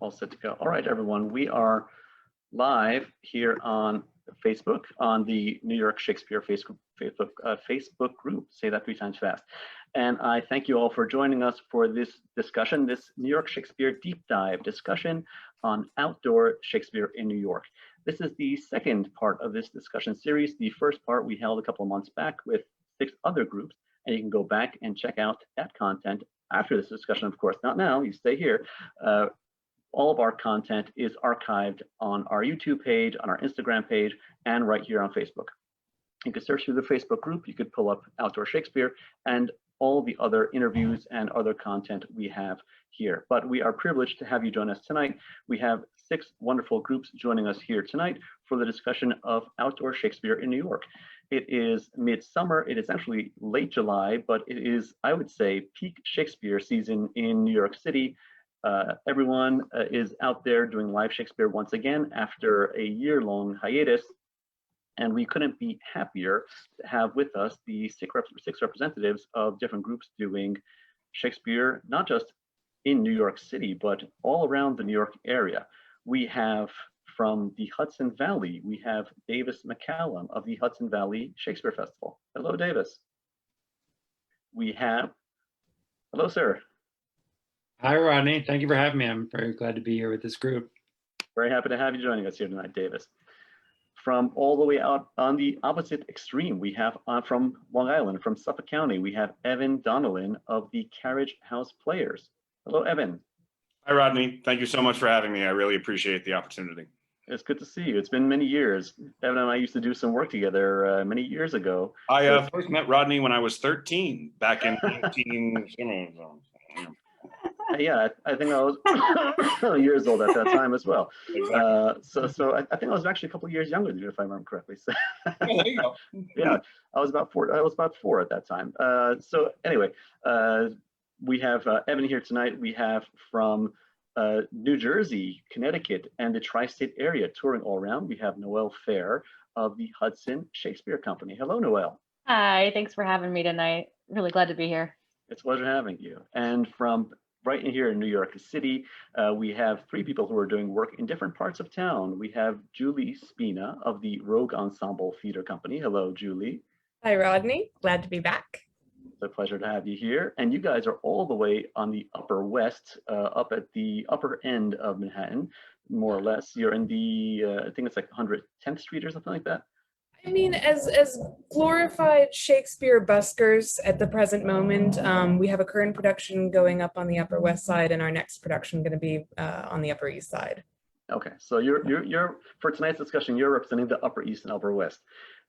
All set to go. All right, everyone. We are live here on Facebook on the New York Shakespeare Facebook group. Say that 3 times fast. And I thank you all for joining us for this discussion, this New York Shakespeare deep dive discussion on outdoor Shakespeare in New York. This is the second part of this discussion series. The first part we held a couple of months back with 6 other groups, and you can go back and check out that content after this discussion, of course, not now, you stay here. All of our content is archived on our YouTube page, on our Instagram page, and right here on Facebook. You could search through the Facebook group, you could pull up Outdoor Shakespeare and all the other interviews and other content we have here. But we are privileged to have you join us tonight. We have 6 wonderful groups joining us here tonight for the discussion of Outdoor Shakespeare in New York. It is midsummer, it is actually late July, but it is, I would say, peak Shakespeare season in New York City. Everyone is out there doing live Shakespeare once again after a year-long hiatus, and we couldn't be happier to have with us the 6 representatives of different groups doing Shakespeare, not just in New York City, but all around the New York area. We have from the Hudson Valley, we have Davis McCallum of the Hudson Valley Shakespeare Festival. Hello, Davis. We have, hello, sir. Hi, Rodney. Thank you for having me. I'm very glad to be here with this group. Very happy to have you joining us here tonight, Davis. From all the way out on the opposite extreme, we have from Long Island, from Suffolk County, we have Evan Donnellan of the Carriage House Players. Hello, Evan. Hi, Rodney. Thank you so much for having me. I really appreciate the opportunity. It's good to see you. It's been many years. Evan and I used to do some work together many years ago. I first met Rodney when I was 13, back in 19... Yeah, I think I was years old at that time as well. Exactly. So I think I was actually a couple of years younger than you, if I remember correctly. So, There you go. Yeah, I was about 4. I was about 4 at that time. So anyway, we have Evan here tonight. We have from New Jersey, Connecticut, and the tri-state area touring all around. We have Noelle Fair of the Hudson Shakespeare Company. Hello, Noelle. Hi, thanks for having me tonight. Really glad to be here. It's a pleasure having you. And from right in here in New York City, we have 3 people who are doing work in different parts of town. We have Julie Spina of the Rogue Ensemble Theater Company. Hello, Julie. Hi, Rodney. Glad to be back. It's a pleasure to have you here. And you guys are all the way on the Upper West, up at the upper end of Manhattan, more or less. You're in the, I think it's like 110th Street or something like that. I mean, as glorified Shakespeare buskers at the present moment, we have a current production going up on the Upper West Side, and our next production going to be on the Upper East Side. Okay, so you're for tonight's discussion, you're representing the Upper East and Upper West.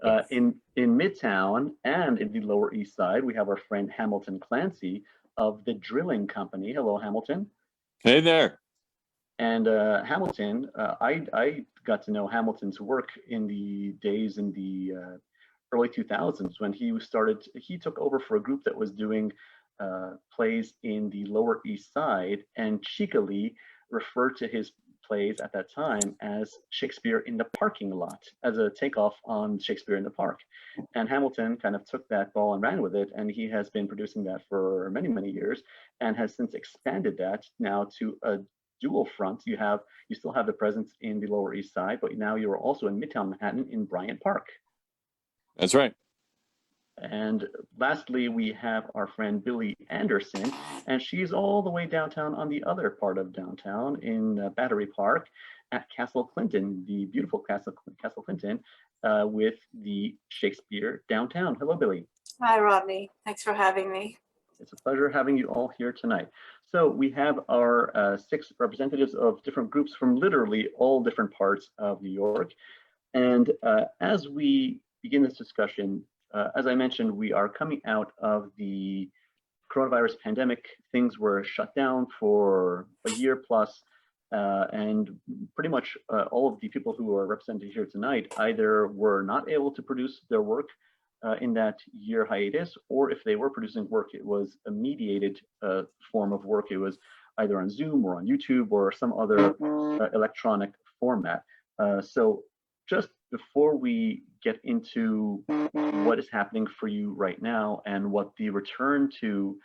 Yes. In Midtown and in the Lower East Side, we have our friend Hamilton Clancy of the Drilling Company. Hello, Hamilton. Hey there. And Hamilton, I got to know Hamilton's work in the days in the early 2000s when he took over for a group that was doing plays in the Lower East Side, and cheekily referred to his plays at that time as Shakespeare in the Parking Lot, as a takeoff on Shakespeare in the Park. And Hamilton kind of took that ball and ran with it, and he has been producing that for many, many years, and has since expanded that now to a dual front. You still have the presence in the Lower East Side, but now you are also in Midtown Manhattan in Bryant Park. That's right. And lastly, we have our friend Billy Anderson, and she's all the way downtown on the other part of downtown in Battery Park at Castle Clinton, the beautiful Castle Clinton, with the Shakespeare Downtown. Hello, Billy. Hi, Rodney. Thanks for having me. It's a pleasure having you all here tonight. So we have our 6 representatives of different groups from literally all different parts of New York. And as we begin this discussion, as I mentioned, we are coming out of the coronavirus pandemic. Things were shut down for a year plus, and pretty much all of the people who are represented here tonight either were not able to produce their work in that year hiatus, or if they were producing work, it was a mediated form of work. It was either on Zoom or on YouTube or some other electronic format. So just before we get into what is happening for you right now and what the return to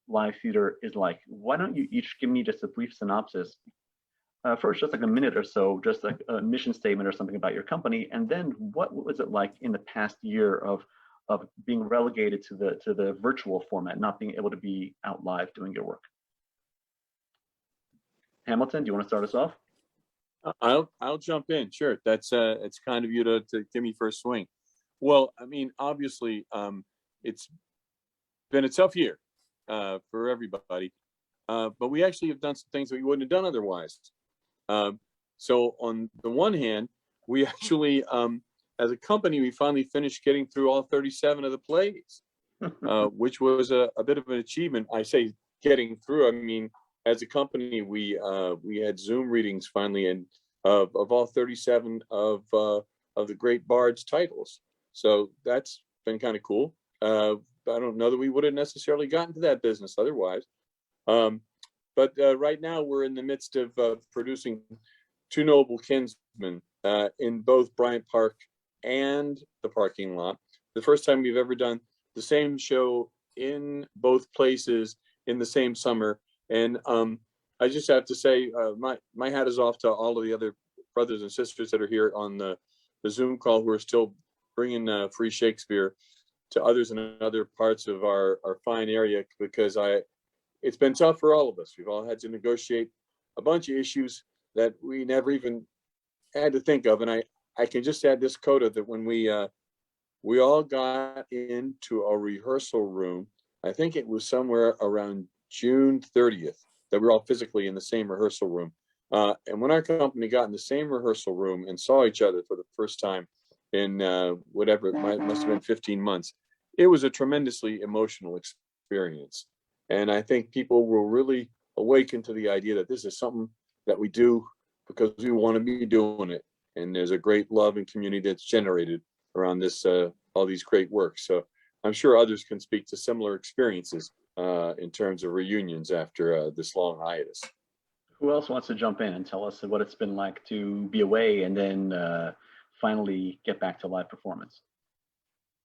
live theater is like, why don't you each give me just a brief synopsis first, just like a minute or so, just like a mission statement or something about your company, and then what was it like in the past year of being relegated to the virtual format, not being able to be out live doing your work? Hamilton, do you want to start us off? I'll jump in. Sure. That's it's kind of you to give me first swing. Well, I mean, obviously, it's been a tough year for everybody, but we actually have done some things that we wouldn't have done otherwise. So on the one hand, we actually, as a company, we finally finished getting through all 37 of the plays, which was a bit of an achievement. I say getting through, I mean, as a company, we had Zoom readings finally, and of all 37 of the great Bard's titles. So that's been kind of cool. I don't know that we would have necessarily gotten to that business otherwise. But right now we're in the midst of producing Two Noble Kinsmen in both Bryant Park and the parking lot. The first time we've ever done the same show in both places in the same summer. And I just have to say, my hat is off to all of the other brothers and sisters that are here on the Zoom call who are still bringing free Shakespeare to others in other parts of our fine area, because it's been tough for all of us. We've all had to negotiate a bunch of issues that we never even had to think of. And I can just add this coda that when we all got into a rehearsal room, I think it was somewhere around June 30th, that we were all physically in the same rehearsal room. And when our company got in the same rehearsal room and saw each other for the first time in whatever, it must have been 15 months, it was a tremendously emotional experience. And I think people will really awaken to the idea that this is something that we do because we want to be doing it. And there's a great love and community that's generated around this, all these great works. So I'm sure others can speak to similar experiences in terms of reunions after this long hiatus. Who else wants to jump in and tell us what it's been like to be away and then finally get back to live performance?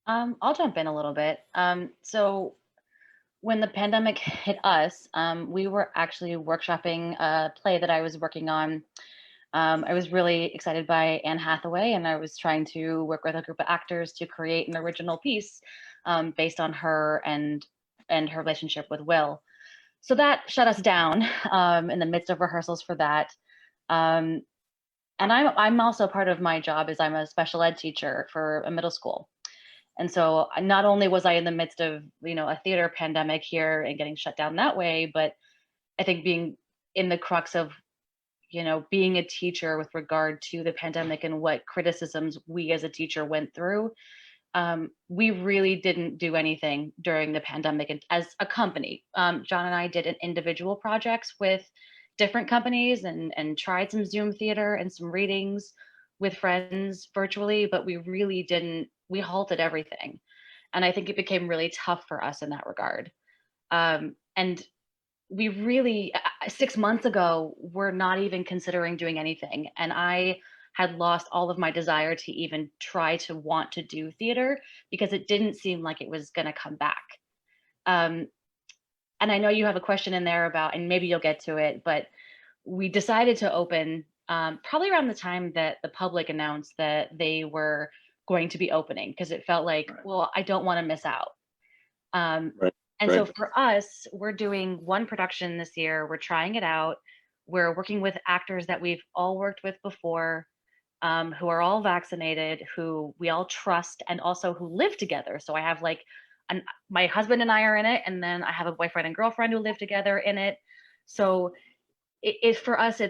I'll jump in a little bit. So when the pandemic hit us, we were actually workshopping a play that I was working on. I was really excited by Anne Hathaway, and I was trying to work with a group of actors to create an original piece based on her and her relationship with Will. So that shut us down in the midst of rehearsals for that. And I'm also, part of my job is I'm a special ed teacher for a middle school. And so not only was I in the midst of, a theater pandemic here and getting shut down that way, but I think being in the crux of, being a teacher with regard to the pandemic and what criticisms we as a teacher went through, we really didn't do anything during the pandemic. And as a company, John and I did individual projects with different companies and tried some Zoom theater and some readings with friends virtually, but we really didn't, we halted everything. And I think it became really tough for us in that regard. And we really, 6 months ago, were not even considering doing anything. And I had lost all of my desire to even try to want to do theater because it didn't seem like it was going to come back. And I know you have a question in there about, and maybe you'll get to it, but we decided to open probably around the time that the public announced that they were going to be opening, because it felt like, well, I don't want to miss out. And so for us, we're doing one production this year. We're trying it out. We're working with actors that we've all worked with before, who are all vaccinated, who we all trust, and also who live together. So I have my husband and I are in it, and then I have a boyfriend and girlfriend who live together in it. So for us,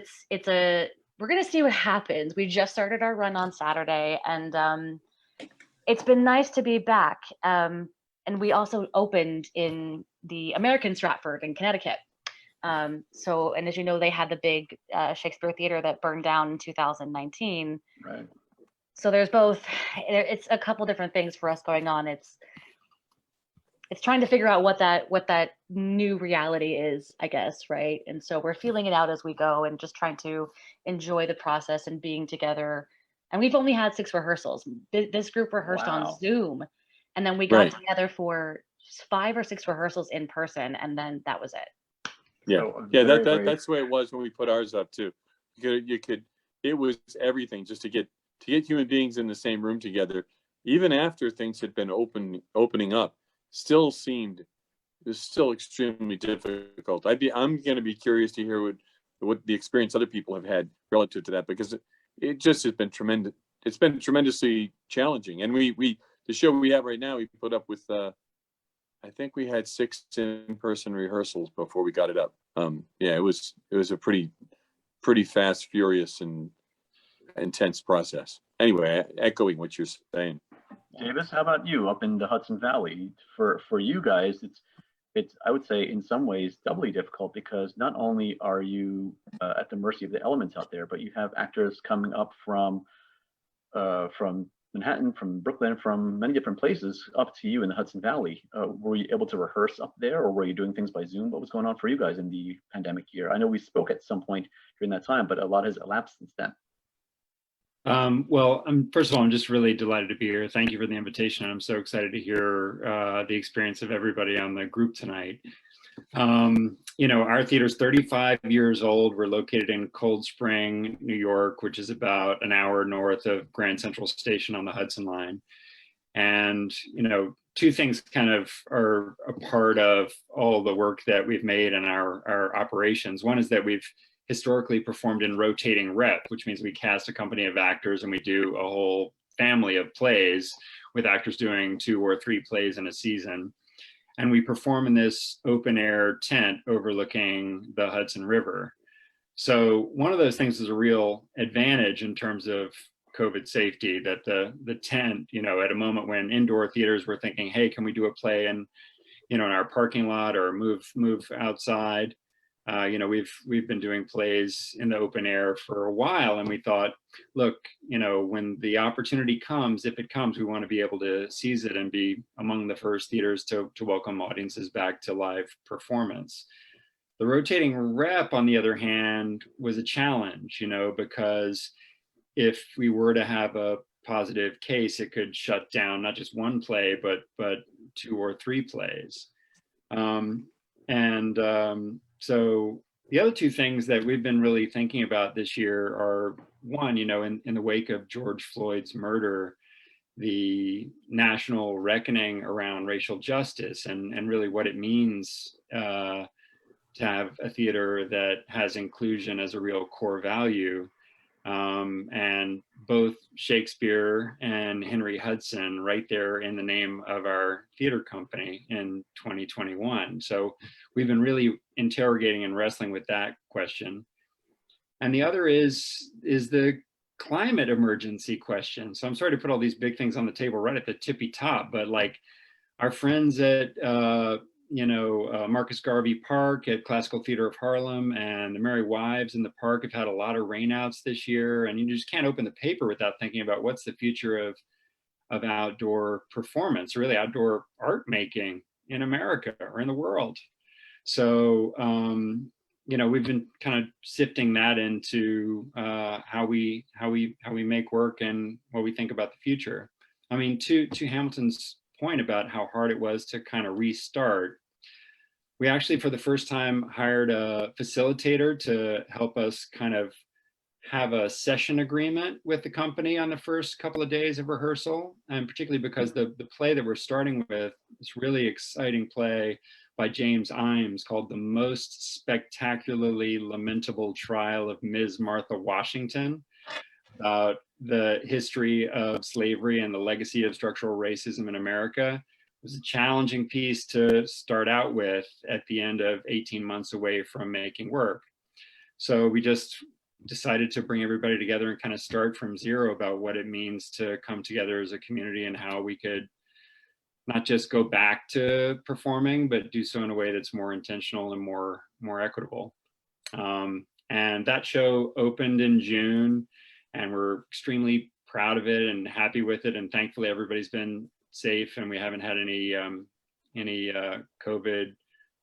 we're gonna see what happens. We just started our run on Saturday, and it's been nice to be back. And we also opened in the American Stratford in Connecticut. And as you know, they had the big Shakespeare Theater that burned down in 2019. Right. So there's it's a couple different things for us going on. It's trying to figure out what that new reality is, I guess, right? And so we're feeling it out as we go and just trying to enjoy the process and being together. And we've only had 6 rehearsals. This group rehearsed on Zoom, and then we got together for 5 or 6 rehearsals in person, and then that was it. Yeah, So that's the way it was when we put ours up too. It was everything just to get human beings in the same room together, even after things had been opening up, still seemed, is still extremely difficult. I'm going to be curious to hear what the experience other people have had relative to that, because it just has been tremendous. It's been tremendously challenging. And the show we have right now, we put up with, I think we had 6 in-person rehearsals before we got it up. Yeah, it was a pretty fast, furious, and intense process. Anyway, echoing what you're saying. Davis, how about you up in the Hudson Valley? For you guys, it's I would say in some ways doubly difficult, because not only are you at the mercy of the elements out there, but you have actors coming up from Manhattan, from Brooklyn, from many different places up to you in the Hudson Valley. Were you able to rehearse up there, or were you doing things by Zoom? What was going on for you guys in the pandemic year? I know we spoke at some point during that time, but a lot has elapsed since then. Well, first of all, I'm just really delighted to be here. Thank you for the invitation. I'm so excited to hear the experience of everybody on the group tonight. Our theater's 35 years old. We're located in Cold Spring, New York, which is about an hour north of Grand Central Station on the Hudson Line. And, two things kind of are a part of all the work that we've made in our operations. One is that we've historically performed in rotating rep, which means we cast a company of actors and we do a whole family of plays with actors doing 2 or 3 plays in a season. And we perform in this open air tent overlooking the Hudson River. So one of those things is a real advantage in terms of COVID safety, that the tent, at a moment when indoor theaters were thinking, hey, can we do a play in our parking lot or move outside? We've been doing plays in the open air for a while, and we thought, look, when the opportunity comes, if it comes, we want to be able to seize it and be among the first theaters to welcome audiences back to live performance. The rotating rep, on the other hand, was a challenge, because if we were to have a positive case, it could shut down not just one play, but 2 or 3 plays. So the other 2 things that we've been really thinking about this year are, one, in the wake of George Floyd's murder, the national reckoning around racial justice and really what it means to have a theater that has inclusion as a real core value. And both Shakespeare and Henry Hudson right there in the name of our theater company in 2021. So we've been really interrogating and wrestling with that question. And the other is the climate emergency question. So I'm sorry to put all these big things on the table right at the tippy top, but like our friends at Marcus Garvey Park at Classical Theater of Harlem and the Merry Wives in the park have had a lot of rainouts this year, and you just can't open the paper without thinking about what's the future of outdoor performance, really outdoor art making in America or in the world. So we've been kind of sifting that into how we make work and what we think about the future. I mean, to Hamilton's point about how hard it was to kind of restart, we actually for the first time hired a facilitator to help us kind of have a session agreement with the company on the first couple of days of rehearsal, and particularly because the play that we're starting with, this really exciting play by James Imes called The Most Spectacularly Lamentable Trial of Ms. Martha Washington, about the history of slavery and the legacy of structural racism in America. It was a challenging piece to start out with at the end of 18 months away from making work. So we just decided to bring everybody together and kind of start from zero about what it means to come together as a community and how we could not just go back to performing, but do so in a way that's more intentional and more equitable. And that show opened in June, and we're extremely proud of it and happy with it. And thankfully everybody's been safe and we haven't had any COVID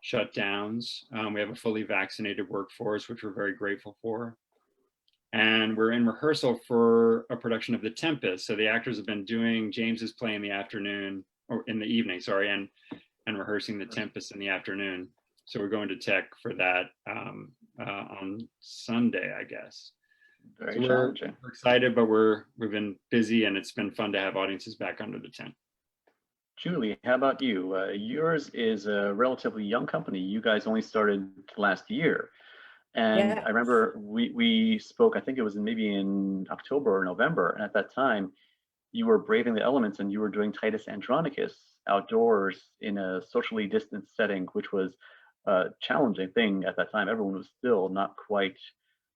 shutdowns. We have a fully vaccinated workforce, which we're very grateful for. And we're in rehearsal for a production of The Tempest. So the actors have been doing James's play in the afternoon, or in the evening, sorry, and rehearsing The Tempest in the afternoon. So we're going to tech for that on Sunday, I guess. Very So challenging. we're excited, but we've been busy, and it's been fun to have audiences back under the tent. Julie, how about you? Yours is a relatively young company. You guys only started last year. And Yeah. I remember we spoke, I think it was maybe in October or November. And at that time, you were braving the elements and you were doing Titus Andronicus outdoors in a socially distanced setting, which was a challenging thing at that time. Everyone was still not quite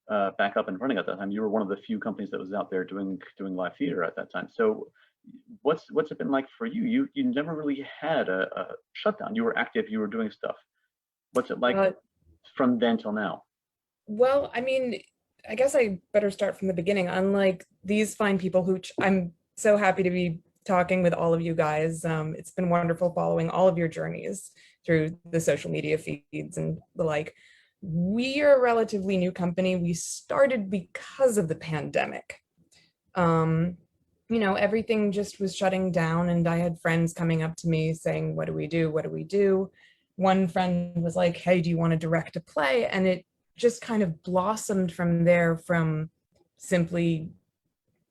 back up and running at that time. You were one of the few companies that was out there doing live theater at that time. So what's it been like for you? You never really had a shutdown. You were active, you were doing stuff. What's it like from then till now? Well, I mean, I guess I better start from the beginning. Unlike these fine people who I'm so happy to be talking with all of you guys. It's been wonderful following all of your journeys through the social media feeds and the like. We are a relatively new company. We started because of the pandemic. You know, everything just was shutting down, and I had friends coming up to me saying, what do we do? What do we do? One friend was like, hey, do you want to direct a play? And it just kind of blossomed from there, from simply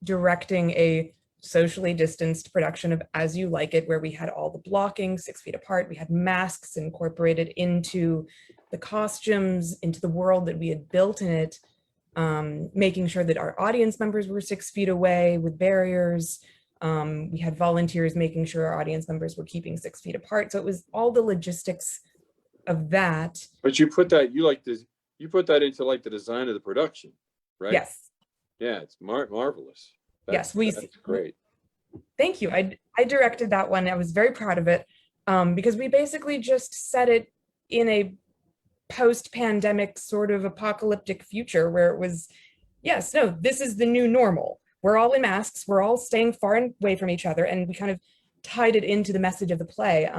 directing a socially distanced production of As You Like It, where we had all the blocking 6 feet apart. We had masks incorporated into the costumes, into the world that we had built in it, making sure that our audience members were 6 feet away with barriers. We had volunteers making sure our audience members were keeping 6 feet apart. So it was all the logistics of that. But you put that, you put that into like the design of the production, right? Yes. Yeah, it's marvelous. Yes, that's great. Thank you. I directed that one. I was very proud of it, because we basically just set it in a post-pandemic sort of apocalyptic future where it was, yes, no, this is the new normal. We're all in masks. We're all staying far away from each other. And we kind of tied it into the message of the play,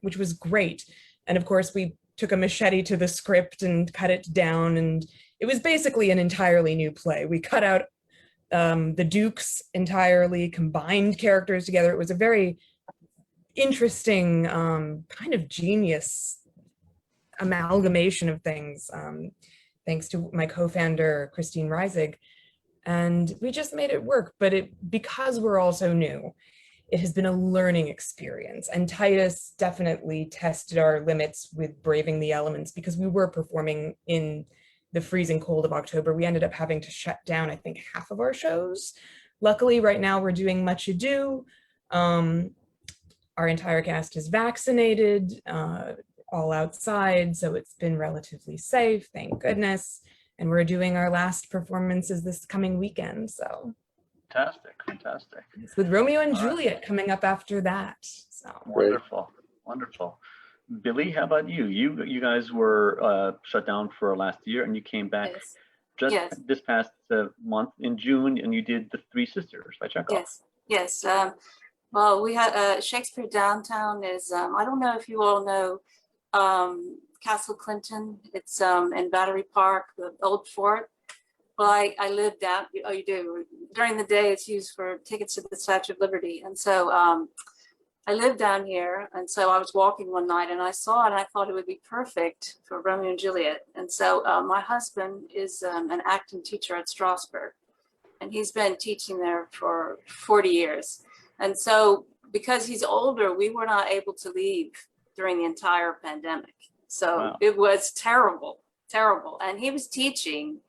which was great. And of course, we took a machete to the script and cut it down. And it was basically an entirely new play. We cut out the Dukes entirely, combined characters together. It was a very interesting, kind of genius amalgamation of things, thanks to my co-founder, Christine Reisig. And we just made it work, but because we're all so new, it has been a learning experience. And Titus definitely tested our limits with braving the elements, because we were performing in the freezing cold of October. We ended up having to shut down, I think, half of our shows. Luckily, right now we're doing Much Ado. Our entire cast is vaccinated, all outside, so it's been relatively safe, thank goodness. And we're doing our last performances this coming weekend, so. Fantastic. It's with Romeo and Juliet coming up after that, so. Wonderful. Billy, how about you? You guys were shut down for last year, and you came back this past month in June, and you did The Three Sisters by Chekhov. Yes. Well, we had Shakespeare Downtown is, I don't know if you all know Castle Clinton. It's in Battery Park, the old fort. Well, I live down, you do. During the day, it's used for tickets to the Statue of Liberty. And so I live down here. And so I was walking one night and I saw it and I thought it would be perfect for Romeo and Juliet. And so my husband is an acting teacher at Strasberg. And he's been teaching there for 40 years. And so because he's older, we were not able to leave during the entire pandemic. So It was terrible. And he was teaching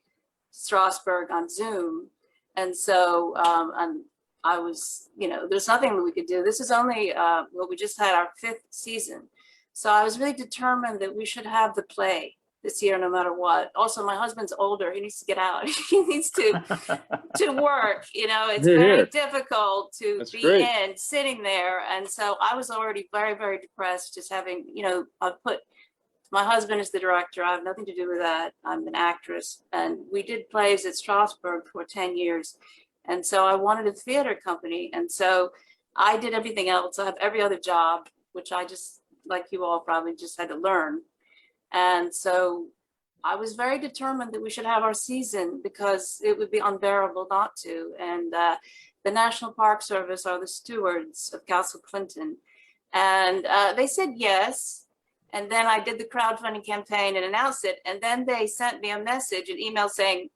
Strasberg on Zoom. And so I was, there's nothing that we could do. This is only, we just had our 5th season. So I was really determined that we should have the play this year, no matter what. Also, my husband's older. He needs to get out. He needs to work. It's very difficult to be in sitting there. And so I was already very, very depressed, just having, my husband is the director. I have nothing to do with that. I'm an actress. And we did plays at Strasberg for 10 years. And so I wanted a theater company. And so I did everything else. I have every other job, which I just, like you all, probably just had to learn. And so I was very determined that we should have our season because it would be unbearable not to. And the National Park Service are the stewards of Castle Clinton. And they said yes. And then I did the crowdfunding campaign and announced it. And then they sent me a message, an email saying,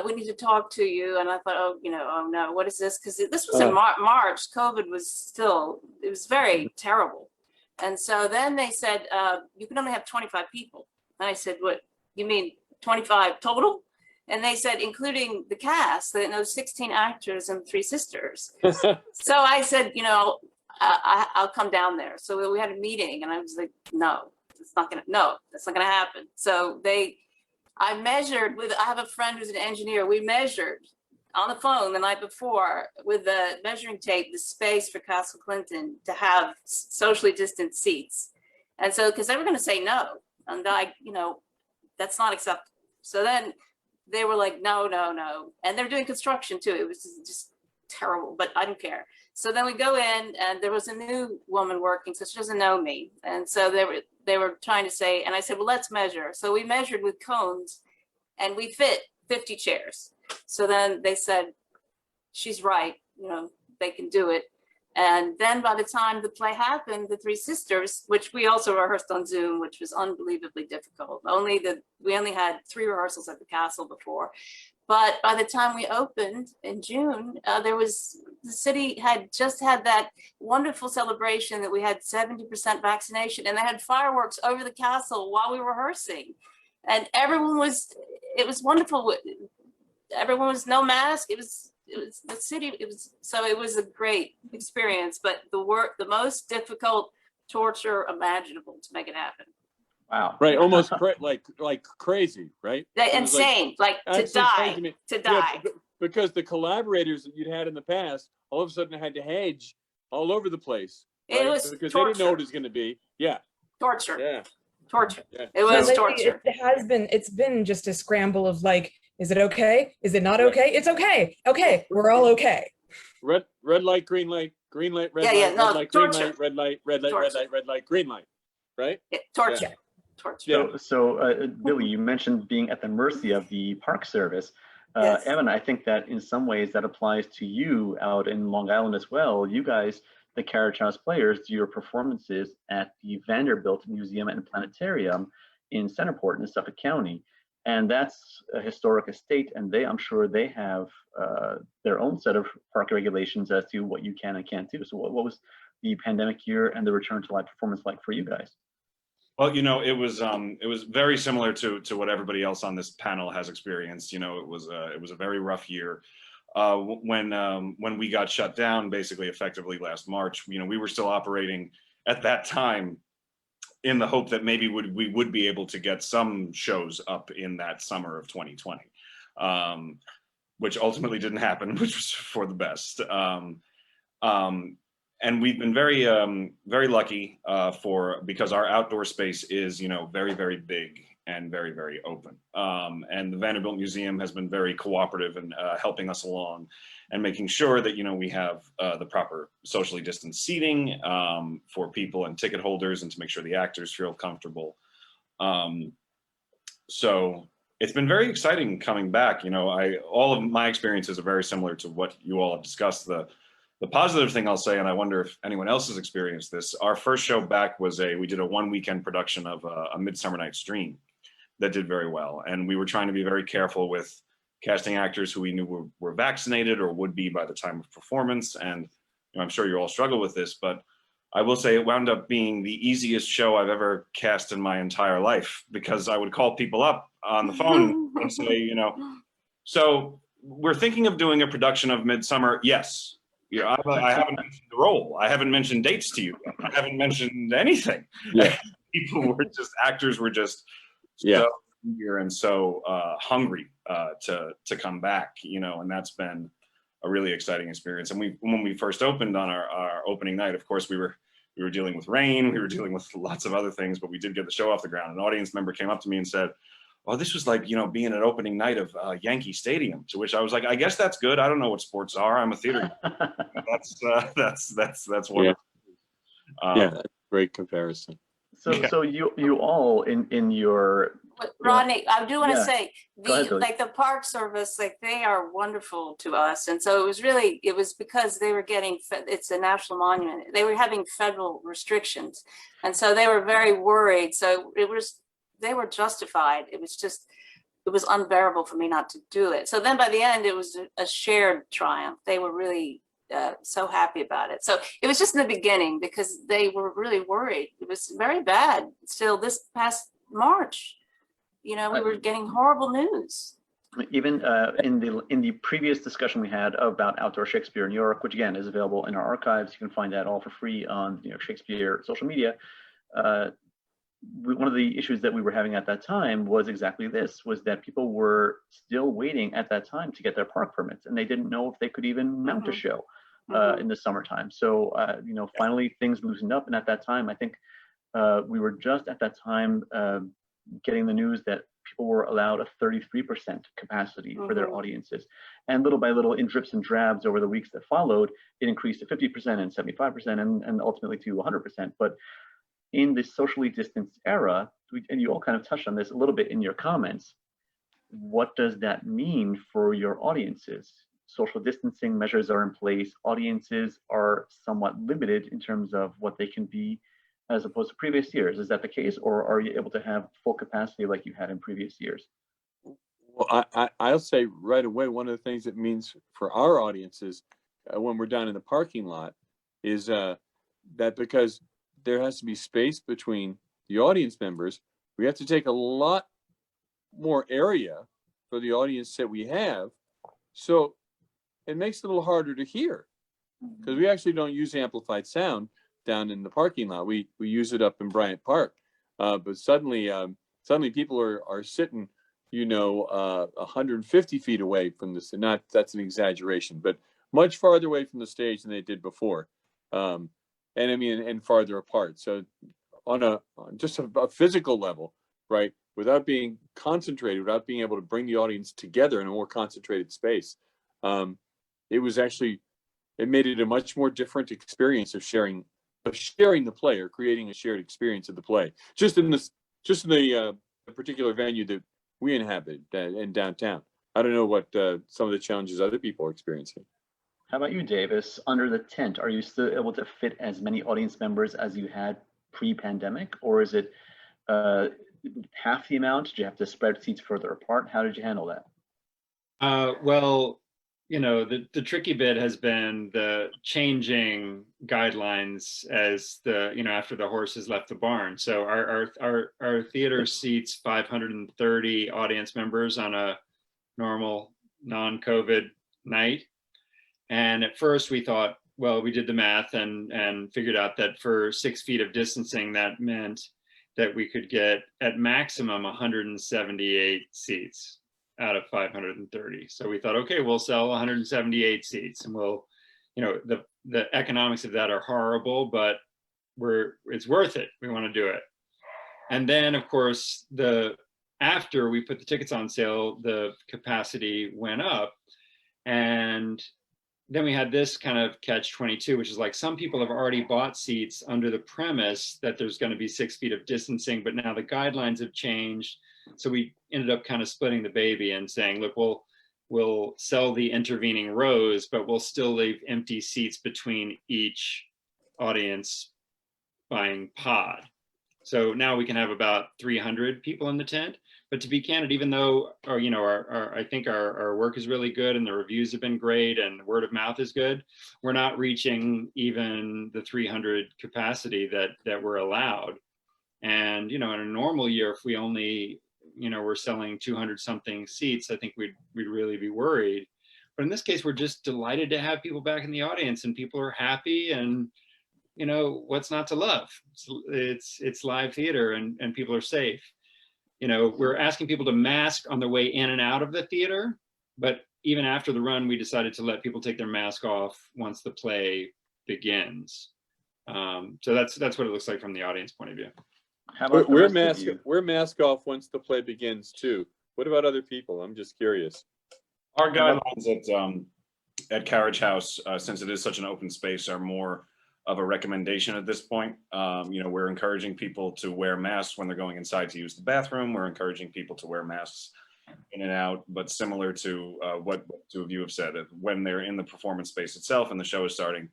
we need to talk to you. And I thought, oh, oh no, what is this? Because this was in March. COVID was still, it was very terrible. And so then they said, you can only have 25 people. And I said, what, you mean 25 total? And they said, including the cast, those 16 actors and 3 sisters. So I said, I'll come down there. So we had a meeting and I was like, no, that's not gonna happen. So I measured I have a friend who's an engineer. We measured on the phone the night before with the measuring tape, the space for Castle Clinton to have socially distant seats. And so, because they were going to say no, and that's not acceptable. So then they were like, no. And they're doing construction too. It was just terrible, but I don't care. So then we go in and there was a new woman working, so she doesn't know me. And so they were trying to say, and I said, well, let's measure. So we measured with cones and we fit 50 chairs. So then they said, she's right, they can do it. And then by the time the play happened, the 3 sisters, which we also rehearsed on Zoom, which was unbelievably difficult. We only had 3 rehearsals at the castle before. But by the time we opened in June, the city had just had that wonderful celebration that we had 70% vaccination, and they had fireworks over the castle while we were rehearsing. And it was wonderful. Everyone was no mask. It was the city. It was a great experience, but the most difficult torture imaginable to make it happen. Wow. Right, almost like crazy, right? Insane, like to die. Yeah, because the collaborators that you'd had in the past, all of a sudden had to hedge all over the place. Right? It was because torture. they didn't know what it was going to be. Yeah. Torture. Yeah. Torture. Yeah. It was So torture. It's been just a scramble of like, is it okay? Is it not okay? It's okay. Okay, we're all okay. Red light, green light, green light, red light, red light, green light, red light, red light, red light, red light, green light. Right? Torture. Yeah. Torture. So Billy, you mentioned being at the mercy of the Park Service. Yes. Evan, I think that in some ways that applies to you out in Long Island as well. You guys, the Carriage House players, do your performances at the Vanderbilt Museum and Planetarium in Centerport in Suffolk County. And that's a historic estate, and I'm sure they have their own set of park regulations as to what you can and can't do. So what was the pandemic year and the return to live performance like for you guys? Well, it was very similar to what everybody else on this panel has experienced. It was a very rough year. When we got shut down, basically effectively last March, we were still operating at that time in the hope that maybe we would be able to get some shows up in that summer of 2020, which ultimately didn't happen, which was for the best. And we've been very, very lucky because our outdoor space is, very, very big and very, very open. And the Vanderbilt Museum has been very cooperative in helping us along and making sure that, we have the proper socially distanced seating for people and ticket holders, and to make sure the actors feel comfortable. So it's been very exciting coming back. All of my experiences are very similar to what you all have discussed. The positive thing I'll say, and I wonder if anyone else has experienced this, our first show back we did a 1-weekend production of a Midsummer Night's Dream that did very well. And we were trying to be very careful with casting actors who we knew were vaccinated or would be by the time of performance. And I'm sure you all struggle with this, but I will say it wound up being the easiest show I've ever cast in my entire life, because I would call people up on the phone and say, so we're thinking of doing a production of Midsummer. Yes. I haven't mentioned the role. I haven't mentioned dates to you. I haven't mentioned anything. Yeah. Actors were just so eager and so hungry to come back, and that's been a really exciting experience. And when we first opened on our opening night, of course, we were dealing with rain, we were dealing with lots of other things, but we did get the show off the ground. An audience member came up to me and said, "Oh, this was like, being an opening night of Yankee Stadium." To which I was like, "I guess that's good. I don't know what sports are. I'm a theater." That's wonderful. That's a great comparison. So you all in your. Rodney, I do want to say ahead, the Park Service, they are wonderful to us. And so it was because they were getting, it's a national monument. They were having federal restrictions. And so they were very worried. So they were justified. It was just, it was unbearable for me not to do it. So then by the end, it was a shared triumph. They were really so happy about it. So it was just in the beginning because they were really worried. It was very bad. Still this past March, you know, we were getting horrible news. Even in the previous discussion we had about Outdoor Shakespeare in New York, which again is available in our archives, you can find that all for free on New York Shakespeare social media. One of the issues that we were having at that time was exactly this, was that people were still waiting at that time to get their park permits, and they didn't know if they could even mount a show in the summertime. So, you know, finally things loosened up, and at that time, I think we were just at that time getting the news that people were allowed a 33% capacity for their audiences. And little by little, in drips and drabs over the weeks that followed, it increased to 50% and 75% and ultimately to 100%. But in this socially distanced era, and you all kind of touched on this a little bit in your comments, what does that mean for your audiences? Social distancing measures are in place. Audiences are somewhat limited in terms of what they can be as opposed to previous years. Is that the case, or are you able to have full capacity like you had in previous years? Well, I'll say right away, one of the things it means for our audiences when we're down in the parking lot is that because there has to be space between the audience members, we have to take a lot more area for the audience that we have. So it makes it a little harder to hear because we actually don't use amplified sound down in the parking lot. We use it up in Bryant Park. But suddenly people are sitting, you know, 150 feet away from this. And that's an exaggeration, but much farther away from the stage than they did before. And I mean, and farther apart. So on just a physical level, right, without being concentrated, without being able to bring the audience together in a more concentrated space, it made it a much more different experience of sharing the play, or creating a shared experience of the play. Just in the particular venue that we inhabit in downtown. I don't know what some of the challenges other people are experiencing. How about you, Davis? Under the tent, are you still able to fit as many audience members as you had pre-pandemic, or is it half the amount? Did you have to spread seats further apart? How did you handle that? Well, you know, the tricky bit has been the changing guidelines as after the horses left the barn. So our theater seats 530 audience members on a normal non-COVID night. And at first we thought, well, we did the math and figured out that for 6 feet of distancing, that meant that we could get at maximum 178 seats out of 530. So we thought, okay, we'll sell 178 seats, and we'll, you know, the economics of that are horrible, but it's worth it. We want to do it. And then of course, after we put the tickets on sale, the capacity went up, and then we had this kind of catch-22, which is like, some people have already bought seats under the premise that there's going to be 6 feet of distancing, but now the guidelines have changed. So we ended up kind of splitting the baby and saying, look, we'll sell the intervening rows, but we'll still leave empty seats between each audience buying pod. So now we can have about 300 people in the tent. But to be candid, even though I think our work is really good and the reviews have been great and word of mouth is good, we're not reaching even the 300 capacity that we're allowed. And in a normal year, if we only we're selling 200 something seats, I think we'd really be worried. But in this case, we're just delighted to have people back in the audience, and people are happy, and what's not to love? It's live theater, and people are safe. We're asking people to mask on their way in and out of the theater, but even after the run, we decided to let people take their mask off once the play begins. So that's what it looks like from the audience point of view. How about we're mask off once the play begins too. What about other people? I'm just curious. Our guidelines at Carriage House, since it is such an open space, are more of a recommendation at this point. We're encouraging people to wear masks when they're going inside to use the bathroom. We're encouraging people to wear masks in and out, but similar to what two of you have said, when they're in the performance space itself and the show is starting,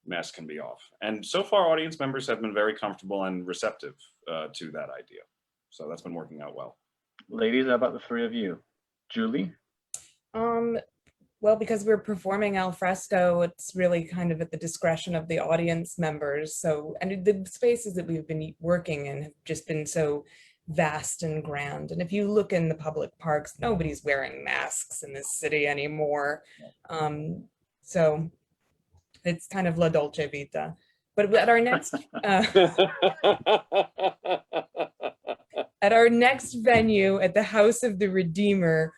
masks can be off. And so far, audience members have been very comfortable and receptive to that idea. So that's been working out well. Ladies, how about the three of you? Julie? Well, because we're performing al fresco, it's really kind of at the discretion of the audience members. So, and the spaces that we've been working in have just been so vast and grand. And if you look in the public parks, nobody's wearing masks in this city anymore. So it's kind of la dolce vita. But at our next at our next venue at the House of the Redeemer,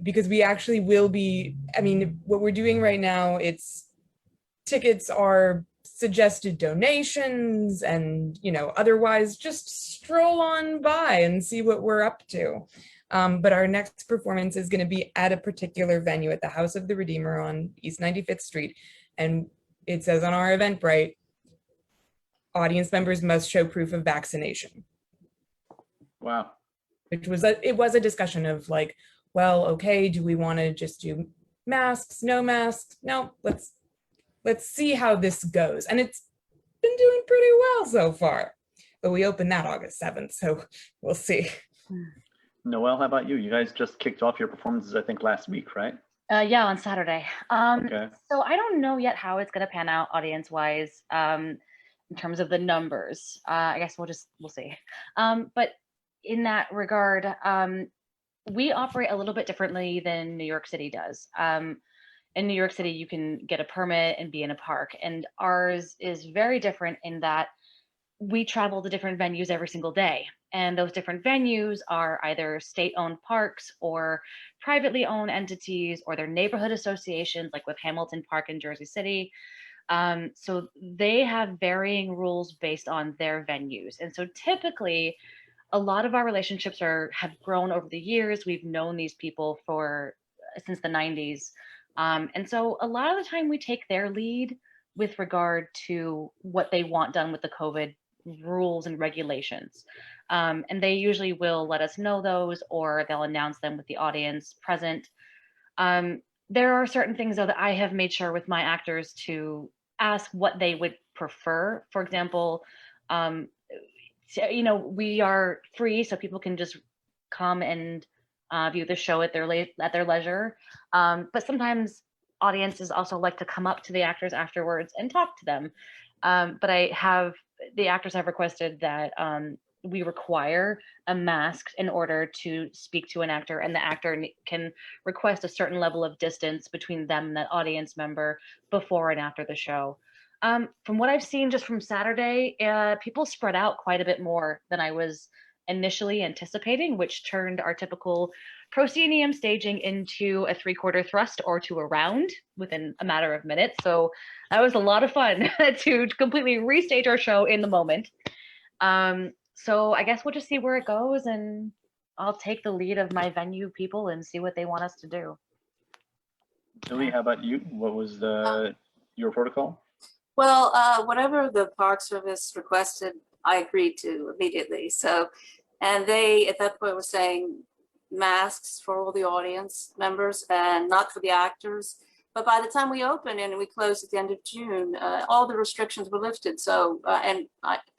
because we actually will be, I mean, what we're doing right now, tickets are suggested donations and, otherwise just stroll on by and see what we're up to. But our next performance is going to be at a particular venue at the House of the Redeemer on East 95th Street. And it says on our Eventbrite, audience members must show proof of vaccination. Wow. It was a discussion of like, well, okay, do we want to just do masks, no masks? No, let's see how this goes. And it's been doing pretty well so far. But we opened that August 7th, so we'll see. Noelle, how about you? You guys just kicked off your performances, I think, last week, right? Yeah, on Saturday. Okay. So I don't know yet how it's going to pan out audience-wise in terms of the numbers. I guess we'll see. But in that regard, we operate a little bit differently than New York City does. In New York City, you can get a permit and be in a park, and ours is very different in that we travel to different venues every single day. And those different venues are either state-owned parks or privately owned entities, or their neighborhood associations, like with Hamilton Park in Jersey City. So they have varying rules based on their venues. And so typically, a lot of our relationships have grown over the years. We've known these people since the 90s. And so a lot of the time we take their lead with regard to what they want done with the COVID rules and regulations. And they usually will let us know those, or they'll announce them with the audience present. There are certain things, though, that I have made sure with my actors to ask what they would prefer. For example, we are free, so people can just come and view the show at their leisure. But sometimes audiences also like to come up to the actors afterwards and talk to them. But the actors have requested that we require a mask in order to speak to an actor, and the actor can request a certain level of distance between them and that audience member before and after the show. From what I've seen just from Saturday, people spread out quite a bit more than I was initially anticipating, which turned our typical proscenium staging into a 3/4 thrust or to a round within a matter of minutes. So that was a lot of fun to completely restage our show in the moment. So I guess we'll just see where it goes, and I'll take the lead of my venue people and see what they want us to do. Julie, how about you? What was your protocol? Well, whatever the Park Service requested, I agreed to immediately. So, and they at that point were saying masks for all the audience members and not for the actors. But by the time we opened and we closed at the end of June, all the restrictions were lifted. So,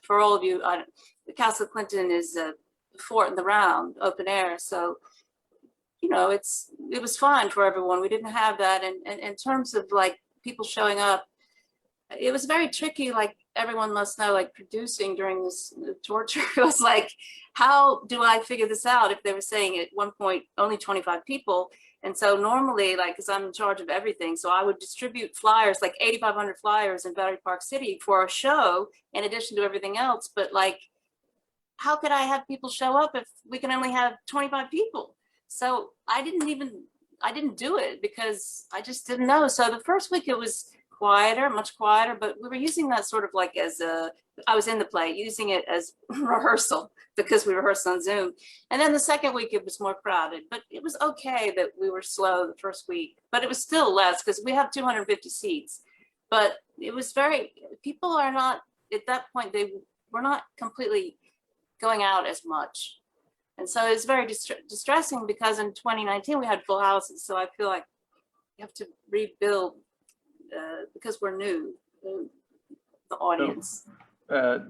for all of you, the Castle Clinton is a fort in the round, open air. So, it was fine for everyone. We didn't have that. And in terms of like people showing up, it was very tricky, like everyone must know, like producing during this torture. It was like, how do I figure this out if they were saying at one point only 25 people? And so normally, like, because I'm in charge of everything, so I would distribute flyers, like 8,500 flyers in Battery Park City for a show, in addition to everything else. But like, how could I have people show up if we can only have 25 people? So I didn't do it because I just didn't know. So the first week it was quieter, much quieter, but we were using that sort of like I was in the play, using it as rehearsal because we rehearsed on Zoom. And then the second week it was more crowded, but it was okay that we were slow the first week, but it was still less because we have 250 seats. But it was people are not, at that point, they were not completely going out as much. And so it's very distressing because in 2019 we had full houses. So I feel like you have to rebuild because we're new, the audience. a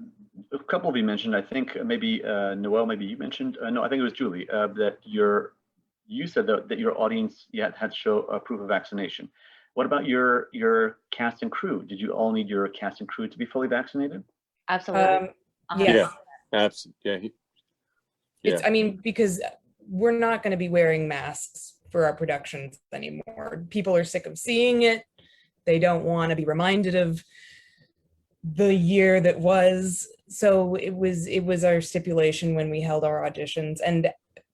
couple of you mentioned, I think maybe Noel, maybe you mentioned, no, I think it was Julie, that you said that your audience had to show a proof of vaccination. What about your cast and crew? Did you all need your cast and crew to be fully vaccinated? Absolutely. Yes. Yeah, absolutely. It's, I mean, because we're not going to be wearing masks for our productions anymore. People are sick of seeing it. They don't want to be reminded of the year that was. So it was our stipulation when we held our auditions, and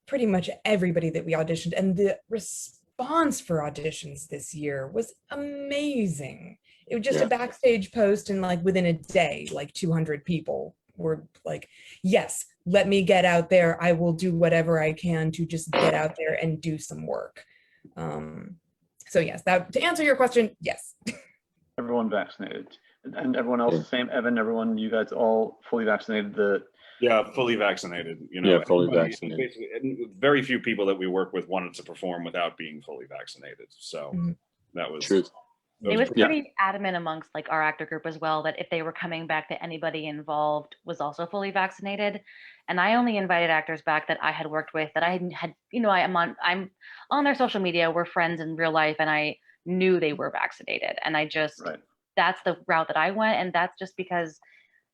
pretty much everybody that we auditioned, and the response for auditions this year was amazing. It was just a backstage post, and like within a day, like 200 people were like, yes, let me get out there. I will do whatever I can to just get out there and do some work. So yes, that, to answer your question, yes. Everyone vaccinated. And everyone else the same? Evan, everyone, you guys all fully vaccinated? Yeah, fully vaccinated. You know, Yeah, fully vaccinated. Basically, and very few people that we work with wanted to perform without being fully vaccinated. So that was Truth. It was pretty adamant amongst like our actor group as well that if they were coming back, that anybody involved was also fully vaccinated. And I only invited actors back that I had worked with, that I had, you know, I'm on their social media, we're friends in real life, and I knew they were vaccinated. And I just, that's the route that I went. And that's just because,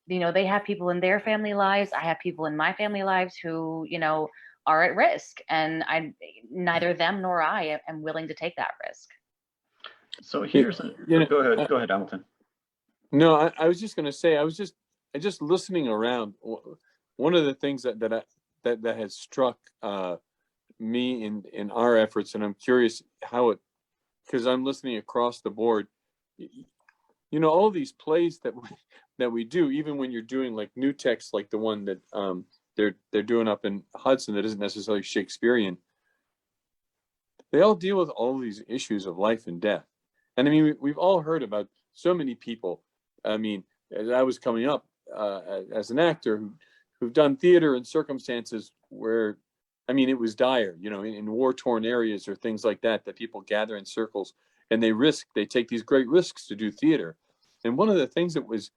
you know, they have people in their family lives. I have people in my family lives who, you know, are at risk, and neither them nor I am willing to take that risk. So here's go ahead, Hamilton. No, I was just going to say, I just listening around. One of the things that has struck me in our efforts, and I'm curious how it, because I'm listening across the board. You know, all these plays that we do, even when you're doing like new text, like the one that they're doing up in Hudson that isn't necessarily Shakespearean, they all deal with all these issues of life and death. And I mean, we've all heard about so many people. I mean, as I was coming up as an actor who've done theater in circumstances where, I mean, it was dire, you know, in war-torn areas or things like that people gather in circles and they take these great risks to do theater. And one of the things that was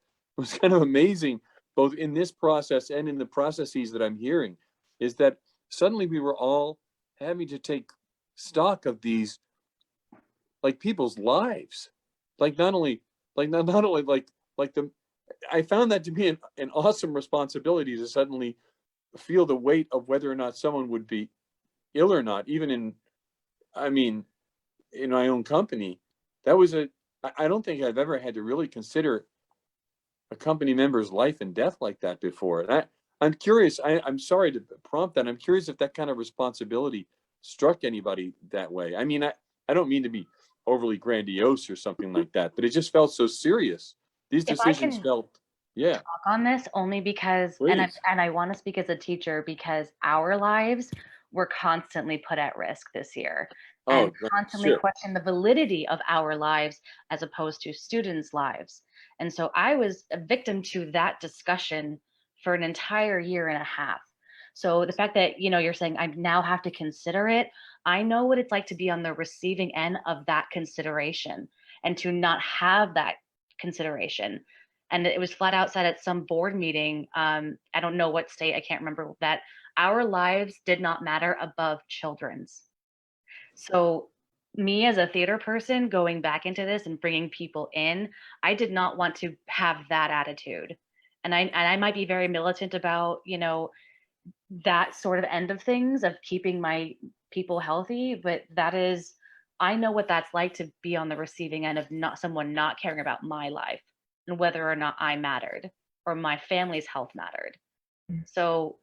kind of amazing, both in this process and in the processes that I'm hearing, is that suddenly we were all having to take stock of these, like, people's lives, like not only like the, I found that to be an awesome responsibility to suddenly feel the weight of whether or not someone would be ill or not, even in my own company. That was I don't think I've ever had to really consider a company member's life and death like that before. And I'm curious, I'm sorry to prompt that. I'm curious if that kind of responsibility struck anybody that way. I mean, I don't mean to be overly grandiose or something like that, but it just felt so serious. These decisions felt, talk on this only because, and I want to speak as a teacher, because our lives were constantly put at risk this year, and constantly question the validity of our lives as opposed to students' lives. And so I was a victim to that discussion for an entire year and a half. So the fact that, you know, you're saying I now have to consider it, I know what it's like to be on the receiving end of that consideration and to not have that consideration. And it was flat out said at some board meeting, I don't know what state, I can't remember, that our lives did not matter above children's. So me as a theater person going back into this and bringing people in, I did not want to have that attitude. And I might be very militant about, you know, that sort of end of things, of keeping my people healthy, but that is, I know what that's like to be on the receiving end of someone not caring about my life and whether or not I mattered or my family's health mattered. So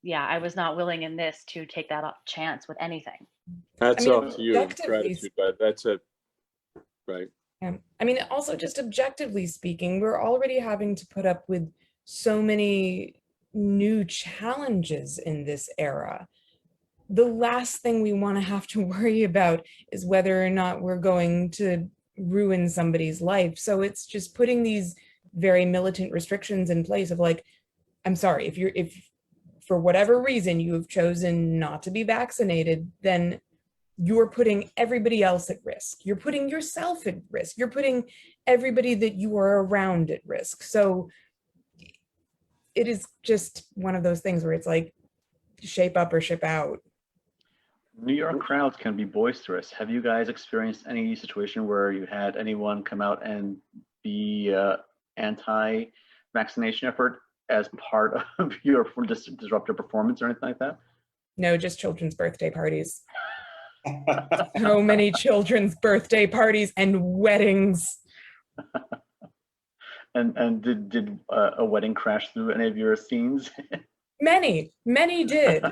yeah, I was not willing in this to take that chance with anything. Hats off to you. Gratitude, but that's it. Right. Yeah. I mean, also just objectively speaking, we're already having to put up with so many new challenges in this era. The last thing we want to have to worry about is whether or not we're going to ruin somebody's life. So it's just putting these very militant restrictions in place of like, I'm sorry, if for whatever reason you have chosen not to be vaccinated, then you're putting everybody else at risk. You're putting yourself at risk. You're putting everybody that you are around at risk. So it is just one of those things where it's like shape up or ship out. New York crowds can be boisterous. Have you guys experienced any situation where you had anyone come out and be anti-vaccination effort as part of your disruptive performance or anything like that? No, just children's birthday parties. So many children's birthday parties and weddings. And did a wedding crash through any of your scenes? Many did.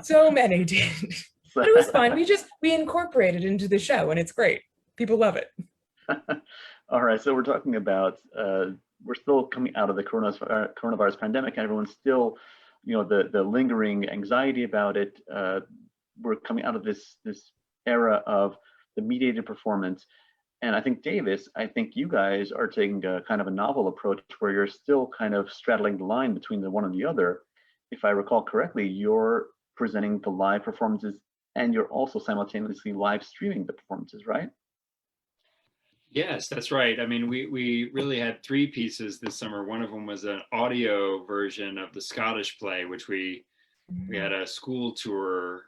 So many did. But it was fun. We incorporated into the show and it's great. People love it. All right, so we're talking about, we're still coming out of the coronavirus pandemic, and everyone's still, the lingering anxiety about it. We're coming out of this era of the mediated performance. And I think I think you guys are taking a kind of a novel approach where you're still kind of straddling the line between the one and the other. If I recall correctly, you're presenting the live performances and you're also simultaneously live streaming the performances, right? Yes, that's right. I mean, we really had 3 pieces this summer. One of them was an audio version of the Scottish play, which we had a school tour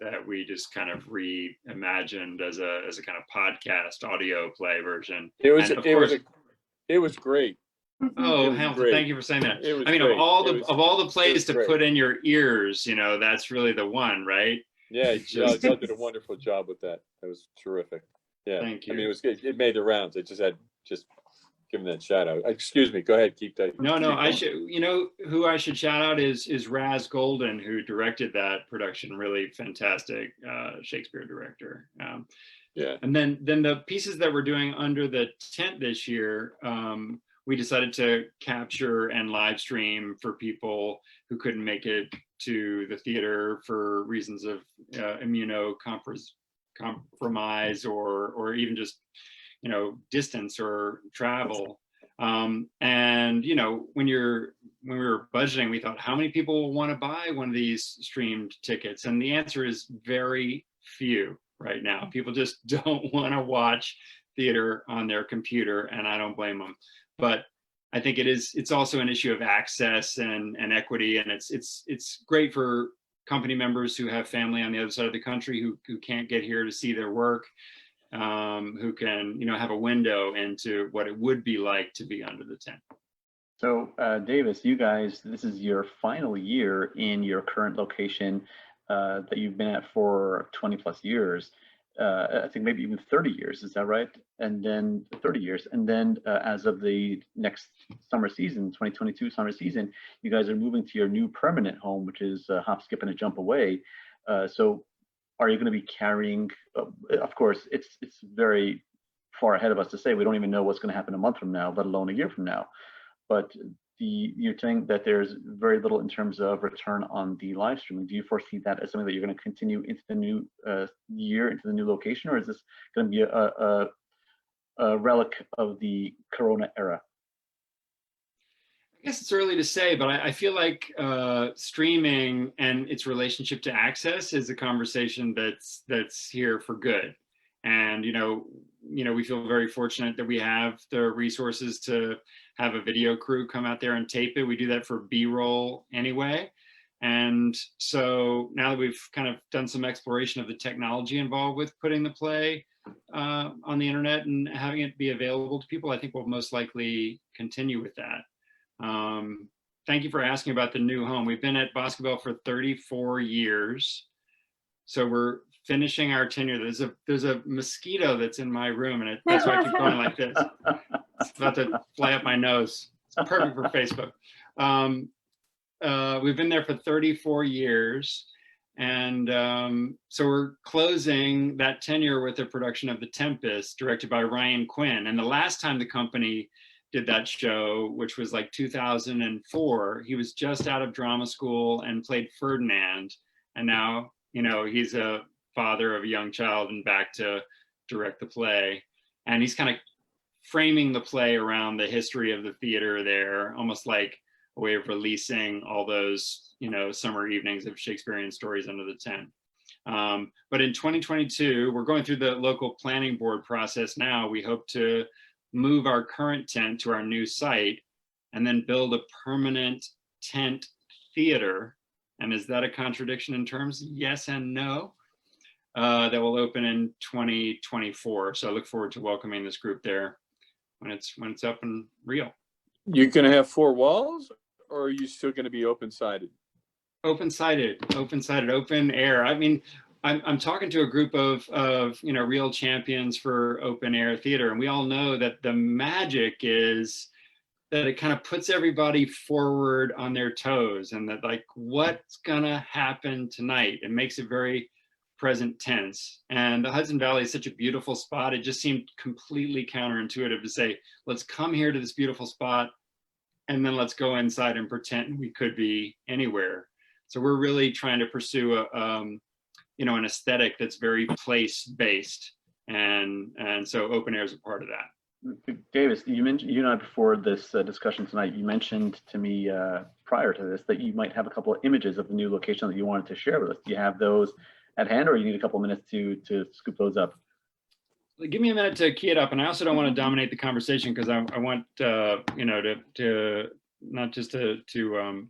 that we just kind of reimagined as a kind of podcast audio play version. It was great. Oh, Hamilton, thank you for saying that. I mean, of all the plays to put in your ears, that's really the one, right? Yeah, y'all did a wonderful job with that. That was terrific. Yeah, thank you. I mean, it was good. It made the rounds. I just give them that shout out. Excuse me. Go ahead. Keep that. No, I should. Who I should shout out is Raz Golden, who directed that production. Really fantastic Shakespeare director. Yeah. And then the pieces that we're doing under the tent this year, we decided to capture and live stream for people who couldn't make it to the theater for reasons of immunocompromise or even just distance or travel. And when we were budgeting, we thought, how many people will want to buy one of these streamed tickets? And the answer is very few right now. People just don't want to watch theater on their computer, and I don't blame them. But I think it's also an issue of access and equity, and it's great for company members who have family on the other side of the country who can't get here to see their work, who can have a window into what it would be like to be under the tent. So Davis, you guys, this is your final year in your current location that you've been at for 20 plus years. I think maybe even 30 years, is that right? And then 30 years. And then as of the next summer season, 2022 summer season, you guys are moving to your new permanent home, which is a hop, skip, and a jump away. So are you going to be carrying, of course, it's very far ahead of us to say, we don't even know what's going to happen a month from now, let alone a year from now. But you're saying that there's very little in terms of return on the live streaming. Do you foresee that as something that you're going to continue into the new year, into the new location, or is this going to be a relic of the Corona era? I guess it's early to say, but I feel like streaming and its relationship to access is a conversation that's here for good. And we feel very fortunate that we have the resources to have a video crew come out there and tape it. We do that for B-roll anyway. And so now that we've kind of done some exploration of the technology involved with putting the play on the internet and having it be available to people, I think we'll most likely continue with that. Thank you for asking about the new home. We've been at Boscobel for 34 years. So we're finishing our tenure. There's a mosquito that's in my room, and that's why I keep going like this. It's about to fly up my nose. It's perfect for Facebook. We've been there for 34 years. And so we're closing that tenure with a production of The Tempest, directed by Ryan Quinn. And the last time the company did that show, which was like 2004, he was just out of drama school and played Ferdinand. And now, he's a father of a young child and back to direct the play. And he's kind of framing the play around the history of the theater there, almost like a way of releasing all those, summer evenings of Shakespearean stories under the tent. But in 2022, we're going through the local planning board process now. We hope to move our current tent to our new site and then build a permanent tent theater. And is that a contradiction in terms? Yes and no. That will open in 2024. So I look forward to welcoming this group there when it's up and real. You're going to have 4 walls, or are you still going to be open-sided? Open-sided, open air. I mean, I'm talking to a group of real champions for open air theater, and we all know that the magic is that it kind of puts everybody forward on their toes, and that like, what's gonna happen tonight? It makes it very present tense. And the Hudson Valley is such a beautiful spot. It just seemed completely counterintuitive to say, let's come here to this beautiful spot, and then let's go inside and pretend we could be anywhere. So we're really trying to pursue an aesthetic that's very place-based, and so open air is a part of that. Davis, you mentioned, you and I before this discussion tonight, you mentioned to me prior to this that you might have a couple of images of the new location that you wanted to share with us. Do you have those at hand, or you need a couple of minutes to scoop those up? Give me a minute to key it up, and I also don't want to dominate the conversation because I want to not just to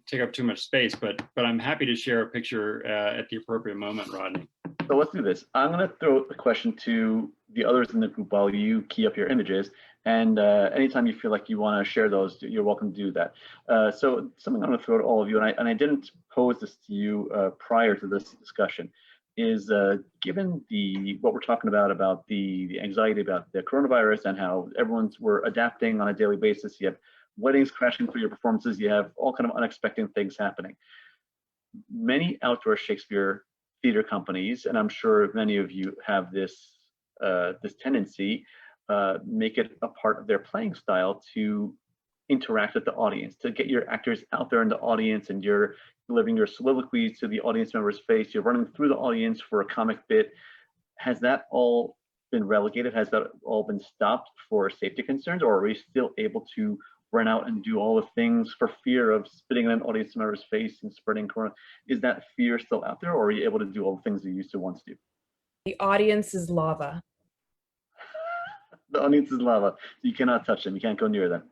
take up too much space, but I'm happy to share a picture at the appropriate moment, Rodney. So let's do this. I'm going to throw a question to the others in the group while you key up your images. And anytime you feel like you want to share those, you're welcome to do that. So something I'm going to throw to all of you, and I didn't pose this to you prior to this discussion, is given what we're talking about the anxiety about the coronavirus and how we're adapting on a daily basis. You have weddings crashing through your performances. You have all kind of unexpected things happening. Many outdoor Shakespeare theater companies, and I'm sure many of you have this tendency, make it a part of their playing style to interact with the audience, to get your actors out there in the audience, and you're delivering your soliloquies to the audience member's face. You're running through the audience for a comic bit. Has that all been relegated? Has that all been stopped for safety concerns, or are we still able to run out and do all the things for fear of spitting in an audience member's face and spreading corona? Is that fear still out there, or are you able to do all the things you used to once do? The audience is lava. The audience is lava. You cannot touch them. You can't go near them.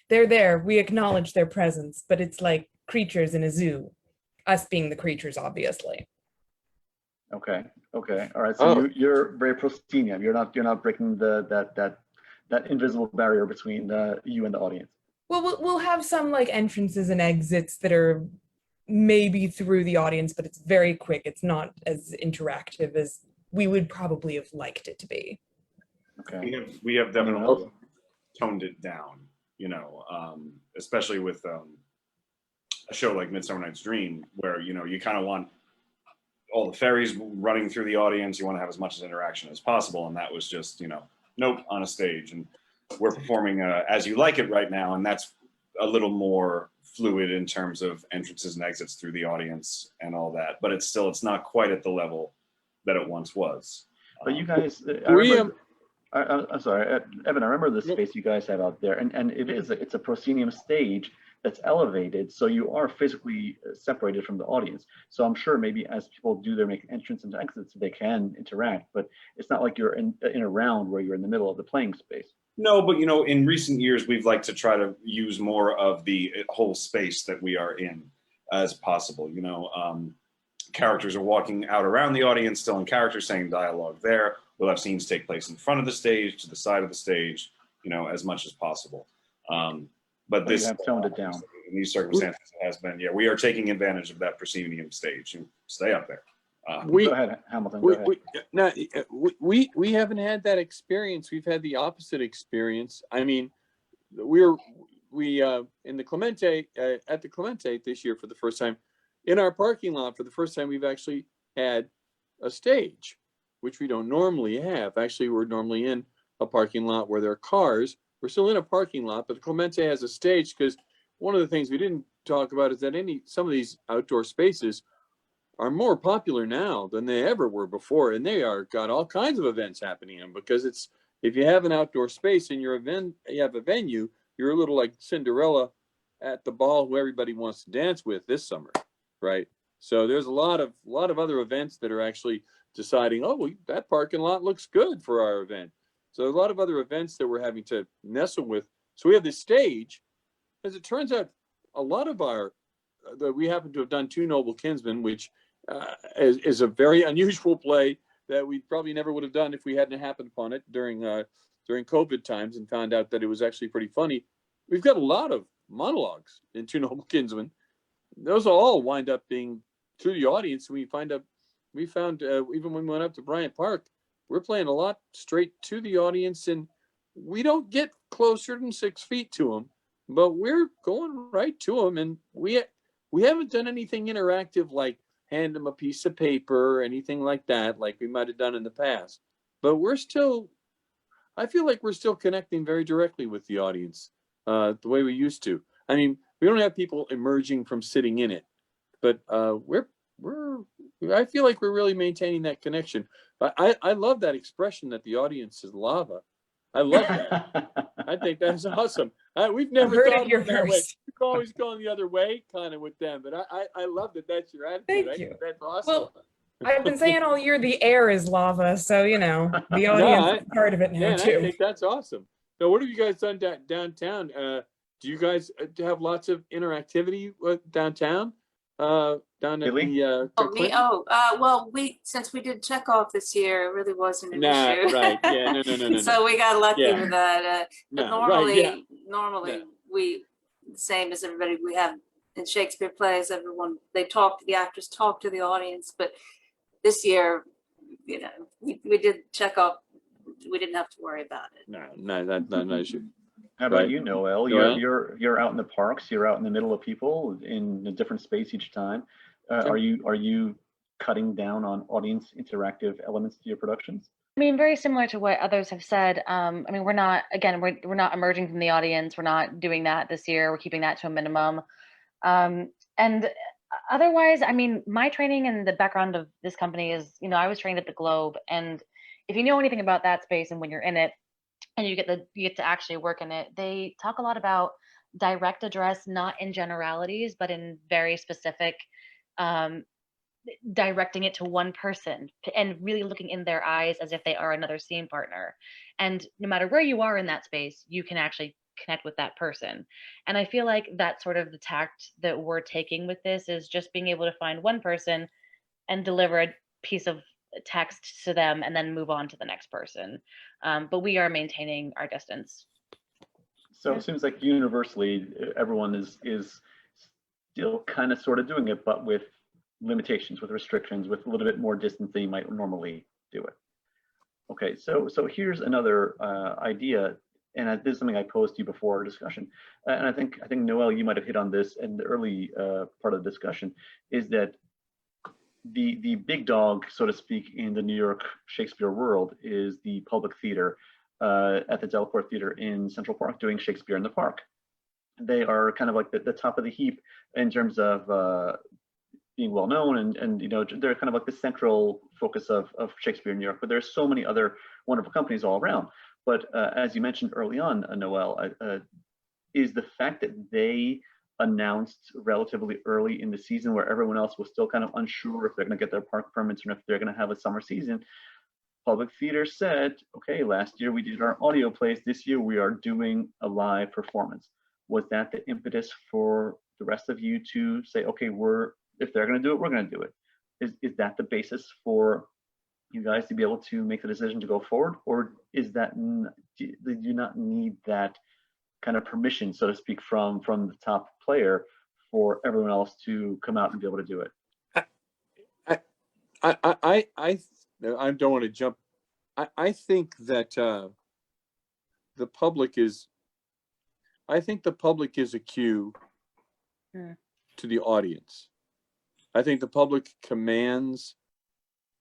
They're there. We acknowledge their presence, but it's like creatures in a zoo. Us being the creatures, obviously. Okay. All right. So you're very proscenium. You're not breaking that invisible barrier between you and the audience. Well, we'll have some like entrances and exits that are maybe through the audience, but it's very quick. It's not as interactive as we would probably have liked it to be. Okay. We have definitely toned it down, especially with a show like Midsummer Night's Dream, where you kind of want all the fairies running through the audience. You want to have as much interaction as possible, and that was just nope, on a stage. And we're performing As You Like It right now, and that's a little more fluid in terms of entrances and exits through the audience and all that, but it's not quite at the level that it once was. But you guys, I'm sorry, Evan, I remember the space you guys have out there, and it's a proscenium stage that's elevated, so you are physically separated from the audience. So I'm sure maybe as people do their make entrance and exits, they can interact, but it's not like you're in a round where you're in the middle of the playing space. No, but in recent years, we've liked to try to use more of the whole space that we are in as possible. Characters are walking out around the audience, still in character, saying dialogue there. We'll have scenes take place in front of the stage, to the side of the stage, as much as possible. But this, you have toned it down. In these circumstances, it has been, we are taking advantage of that proscenium stage and stay up there. Go ahead, Hamilton. Go ahead. We haven't had that experience. We've had the opposite experience. I mean, we in the Clemente at the Clemente this year for the first time, in our parking lot for the first time, we've actually had a stage, which we don't normally have. Actually, we're normally in a parking lot where there are cars. We're still in a parking lot, but the Clemente has a stage because one of the things we didn't talk about is that some of these outdoor spaces are more popular now than they ever were before, and they got all kinds of events happening in them, because if you have an outdoor space and you have a venue, you're a little like Cinderella at the ball who everybody wants to dance with this summer, right? So there's a lot of other events that are actually deciding, that parking lot looks good for our event. So a lot of other events that we're having to nestle with. So we have this stage, as it turns out, a lot of we happen to have done Two Noble Kinsmen, which is a very unusual play that we probably never would have done if we hadn't happened upon it during COVID times and found out that it was actually pretty funny. We've got a lot of monologues in Two Noble Kinsmen. Those all wind up being to the audience. We found even when we went up to Bryant Park, we're playing a lot straight to the audience, and we don't get closer than 6 feet to them, but we're going right to them. And we haven't done anything interactive like hand them a piece of paper or anything like that, like we might have done in the past. But I feel like we're still connecting very directly with the audience the way we used to. I mean, we don't have people emerging from sitting in it, but I feel like we're really maintaining that connection. I love that expression that the audience is lava. I love that. I think that's awesome. We've never heard thought it here of it that way. first. We've always gone the other way kind of with them, but I love that that's your attitude. Thank I you. think that's awesome. Well, I've been saying all year the air is lava, so the audience is part of it now Man, too. I think that's awesome. Now, what have you guys done downtown? Do you guys have lots of interactivity downtown? Down at Billy? the Clinton? Well, since we did Chekhov this year, it really wasn't an Nah, issue. right. Yeah, no. So we got lucky Yeah. with that. But No, right, yeah. normally No. we, same as everybody, we have in Shakespeare plays, the actors talk to the audience, but this year, we did Chekhov, we didn't have to worry about it. No, that's not an issue. How about Right. you, Noel? Noel? You're out in the parks. You're out in the middle of people in a different space each time. Sure. Are you cutting down on audience interactive elements to your productions? I mean, very similar to what others have said. I mean, we're not emerging from the audience. We're not doing that this year. We're keeping that to a minimum. And otherwise, I mean, my training and the background of this company is, I was trained at the Globe. And if you know anything about that space and when you're in it and you get to actually work in it, they talk a lot about direct address, not in generalities, but in very specific, directing it to one person and really looking in their eyes as if they are another scene partner. And no matter where you are in that space, you can actually connect with that person. And I feel like that's sort of the tact that we're taking with this, is just being able to find one person and deliver a piece of text to them and then move on to the next person. But we are maintaining our distance. So it seems like universally everyone is still kind of sort of doing it, but with limitations, with restrictions, with a little bit more distance than you might normally do it. Okay, so here's another idea, and this is something I posed to you before our discussion, and I think Noel, you might have hit on this in the early part of the discussion, is that the big dog, so to speak, in the New York Shakespeare world is the public theater at the Delacorte Theater in Central Park, doing Shakespeare in the Park. They are kind of like the top of the heap in terms of being well known, and they're kind of like the central focus of Shakespeare in New York. But there's so many other wonderful companies all around. But as you mentioned early on, Noel, is the fact that they announced relatively early in the season, where everyone else was still kind of unsure if they're going to get their park permits or if they're going to have a summer season. Public Theater said, okay, last year we did our audio plays. This year we are doing a live performance. Was that the impetus for the rest of you to say, okay, if they're going to do it, we're going to do it? Is that the basis for you guys to be able to make the decision to go forward, or is that do you not need that kind of permission, so to speak, from the top player for everyone else to come out and be able to do it? I don't want to jump. I think that the public is a cue to the audience. I think the public commands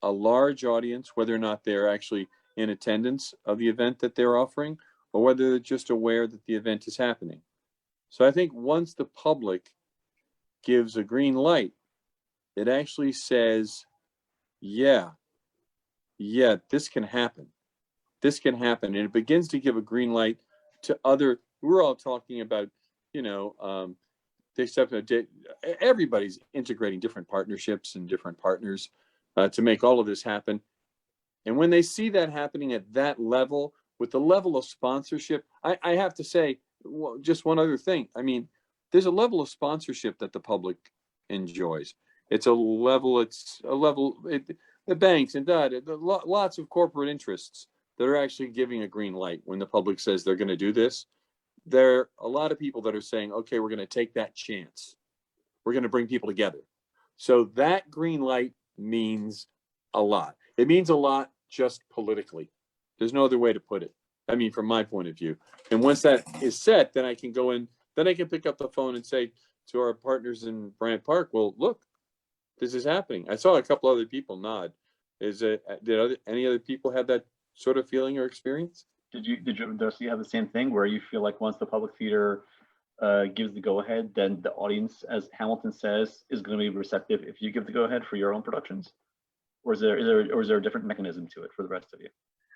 a large audience, whether or not they're actually in attendance of the event that they're offering, or whether they're just aware that the event is happening. So I think once the public gives a green light, it actually says, yeah, this can happen. This can happen. And it begins to give a green light to we're all talking about, everybody's integrating different partnerships and different partners to make all of this happen. And when they see that happening at that level, with the level of sponsorship, I have to say, well, just one other thing. I mean, there's a level of sponsorship that the public enjoys. It's a level, the banks and lots of corporate interests that are actually giving a green light when the public says they're going to do this. There are a lot of people that are saying, okay, we're going to take that chance. We're going to bring people together. So that green light means a lot. It means a lot just politically. There's no other way to put it. I mean, from my point of view. And once that is set, then I can go in, then I can pick up the phone and say to our partners in Bryant Park, well, look, this is happening. I saw a couple other people nod. Did any other people have that sort of feeling or experience? Did you have the same thing where you feel like once the public theater gives the go ahead, then the audience, as Hamilton says, is going to be receptive if you give the go ahead for your own productions? Or is there a different mechanism to it for the rest of you?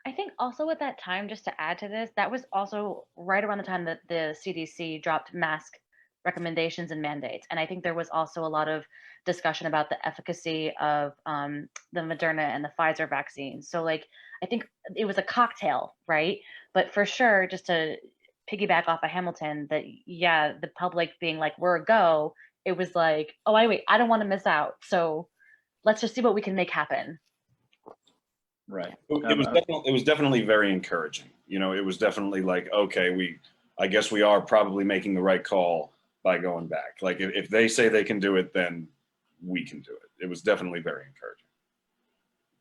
I think also at that time, just to add to this, that was also right around the time that the CDC dropped mask recommendations and mandates. And I think there was also a lot of discussion about the efficacy of the Moderna and the Pfizer vaccines. So like, I think it was a cocktail, right? But for sure, just to piggyback off of Hamilton, that yeah, the public being like, we're a go, it was like, oh, I don't want to miss out. So let's just see what we can make happen. Right. It was definitely very encouraging. You know, it was definitely like, okay, I guess we are probably making the right call by going back. Like if they say they can do it, then we can do it. It was definitely very encouraging.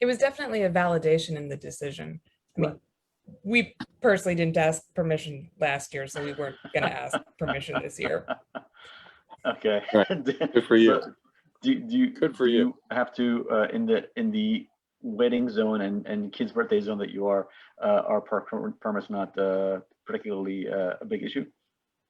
It was definitely a validation in the decision. I mean, we personally didn't ask permission last year, so we weren't going to ask permission this year. Okay. Right. Good for you. So do you have to in the wedding zone and kids' birthday zone that you are park permits not particularly a big issue?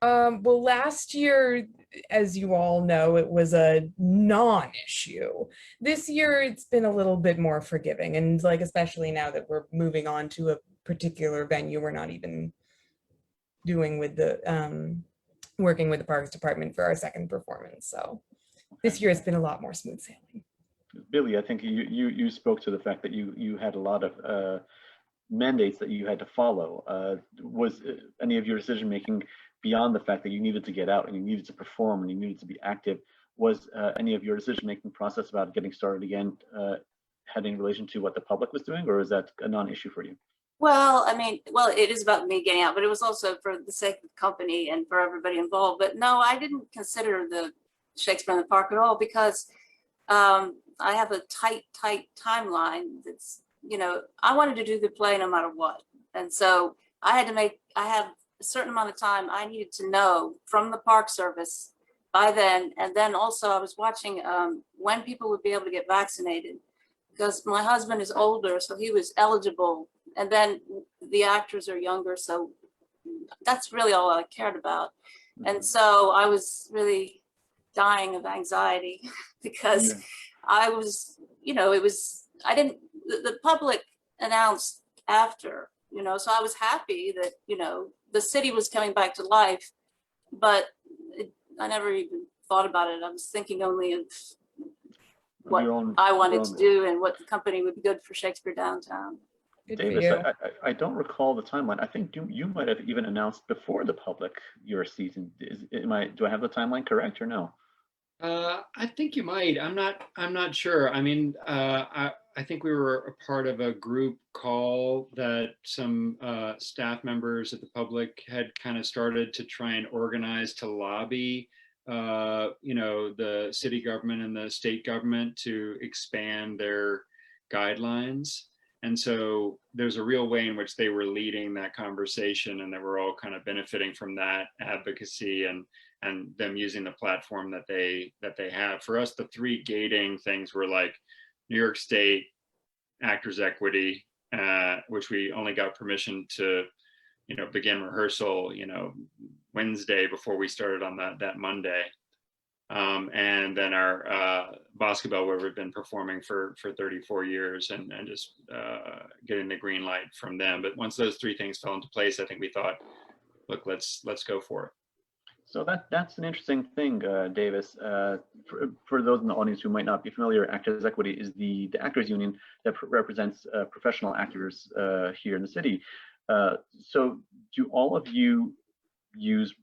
Well, last year, as you all know, it was a non-issue. This year, it's been a little bit more forgiving, and like especially now that we're moving on to a particular venue, we're not even doing with the working with the Parks Department for our second performance. So this year, it's been a lot more smooth sailing. Billy, I think you spoke to the fact that you had a lot of mandates that you had to follow. Was any of your decision making beyond the fact that you needed to get out and you needed to perform and you needed to be active? Was any of your decision making process about getting started again had in relation to what the public was doing, or is that a non-issue for you? Well, I mean, it is about me getting out, but it was also for the sake of the company and for everybody involved. But no, I didn't consider the Shakespeare in the Park at all because I have a tight timeline. That's, you know, I wanted to do the play no matter what. And so I had a certain amount of time I needed to know from the Park Service by then. And then also I was watching when people would be able to get vaccinated because my husband is older, so he was eligible. And then the actors are younger, so that's really all I cared about. And so I was really dying of anxiety because I was, you know, the public announced after, you know, so I was happy that, you know, the city was coming back to life, but I never even thought about it. I was thinking only of what I wanted to do and what the company would be good for Shakespeare Downtown. Good Davis, for you. I don't recall the timeline. I think you might have even announced before the public your season. Do I have the timeline correct or no? I think you might. I'm not sure. I mean, I think we were a part of a group call that some staff members at the public had kind of started to try and organize to lobby, you know, the city government and the state government to expand their guidelines. And so there's a real way in which they were leading that conversation, and that we're all kind of benefiting from that advocacy and them using the platform that they have. For us, the three gating things were like New York State, Actors Equity, which we only got permission to, you know, begin rehearsal, you know, Wednesday before we started on that Monday. And then our Boscobel, where we've been performing for 34 years and just getting the green light from them. But once those three things fell into place, I think we thought, look, let's go for it. So that's an interesting thing, Davis. For those in the audience who might not be familiar, Actors Equity is the actors union that represents professional actors here in the city. So do all of you use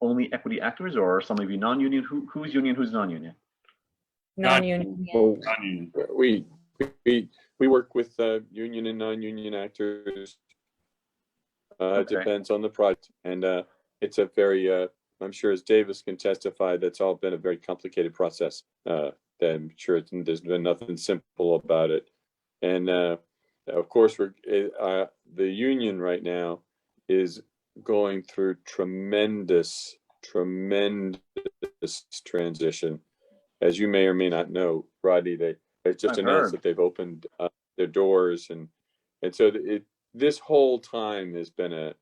only equity actors, or some of you non-union? Who's union, who's non-union? Non-union. Well, Non-union. we work with union and non-union actors. It depends on the project, and it's a very I'm sure, as Davis can testify, that's all been a very complicated process. I'm sure there's been nothing simple about it. And of course, the union right now is going through tremendous transition. As you may or may not know, Rodney, they just announced that they've opened their doors, and so this whole time has been a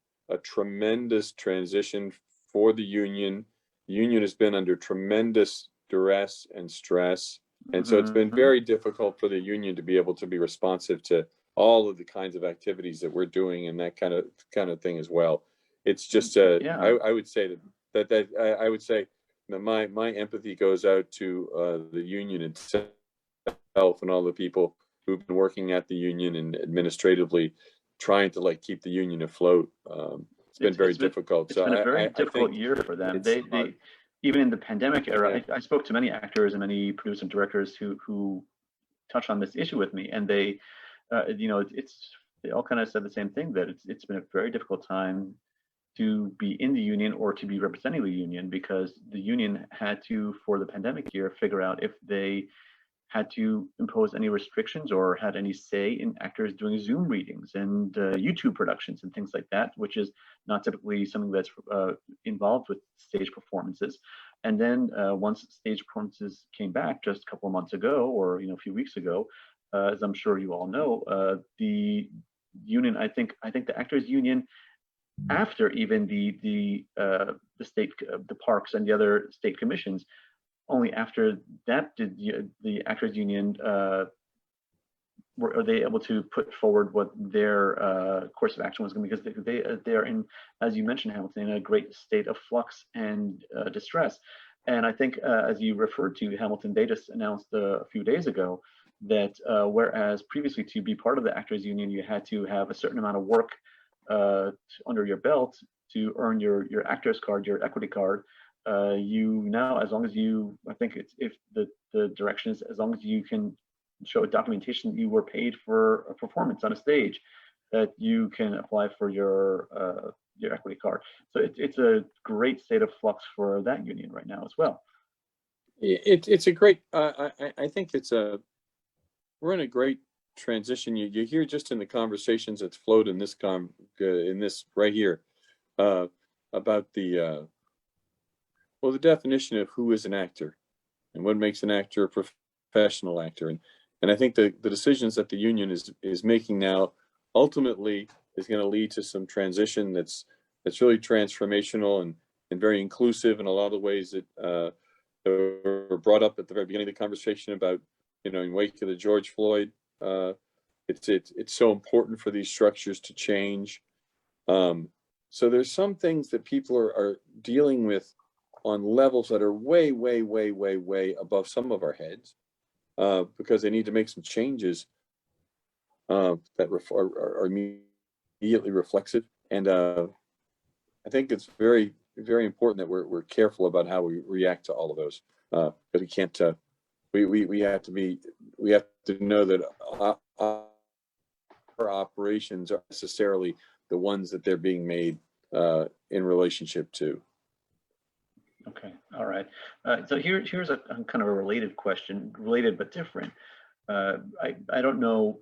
tremendous transition for the union. The union has been under tremendous duress and stress, and so it's been very difficult for the union to be able to be responsive to all of the kinds of activities that we're doing and that kind of thing as well. It's just I would say that I would say that my empathy goes out to the union itself and all the people who've been working at the union and administratively trying to keep the union afloat. It's been very difficult. It's been a very difficult year for them. They even in the pandemic era, I spoke to many actors and many producers and directors who touched on this issue with me, and they all kind of said the same thing, that it's been a very difficult time to be in the union or to be representing the union, because the union had to, for the pandemic year, figure out if they had to impose any restrictions or had any say in actors doing Zoom readings and YouTube productions and things like that, which is not typically something that's involved with stage performances. And then once stage performances came back just a couple of months ago, or a few weeks ago, as I'm sure you all know, the union, I think the actors union, after even the state, the parks and the other state commissions, only after that did the actors union were they able to put forward what their course of action was going to be, because they are in, as you mentioned, Hamilton, in a great state of flux and distress. And I think, as you referred to, Hamilton, they just announced a few days ago that whereas previously to be part of the actors union you had to have a certain amount of work under your belt to earn your actors card, your equity card, you now, as long as you, I think it's, if the direction is, as long as you can show documentation that you were paid for a performance on a stage, that you can apply for your equity card. So it's a great state of flux for that union right now as well. It's a great, I think we're in a great transition. You hear just in the conversations that's flowed in this right here about the definition of who is an actor and what makes an actor a professional actor. And I think the decisions that the union is making now ultimately is going to lead to some transition that's really transformational and very inclusive in a lot of the ways that were brought up at the very beginning of the conversation about, in wake of the George Floyd. It's so important for these structures to change. So there's some things that people are dealing with on levels that are way, way, way, way, way above some of our heads, because they need to make some changes that are immediately reflexive. And I think it's very, very important that we're careful about how we react to all of those, because we can't. We have to know that our operations aren't necessarily the ones that they're being made in relationship to. Okay, all right. So here's a kind of a related question, related but different. I don't know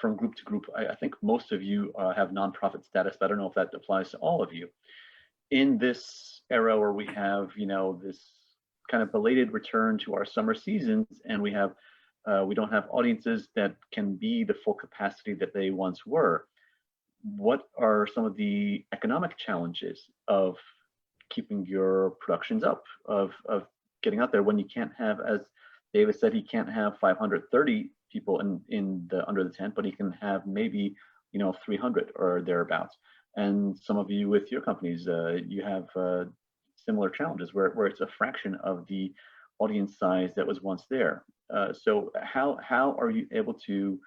from group to group. I think most of you have nonprofit status, but I don't know if that applies to all of you. In this era where we have, this kind of belated return to our summer seasons, and we don't have audiences that can be the full capacity that they once were. What are some of the economic challenges of keeping your productions up, of getting out there when you can't have, as David said, he can't have 530 people in the under the tent, but he can have maybe 300 or thereabouts. And some of you with your companies, you have similar challenges where it's a fraction of the audience size that was once there. So how are you able to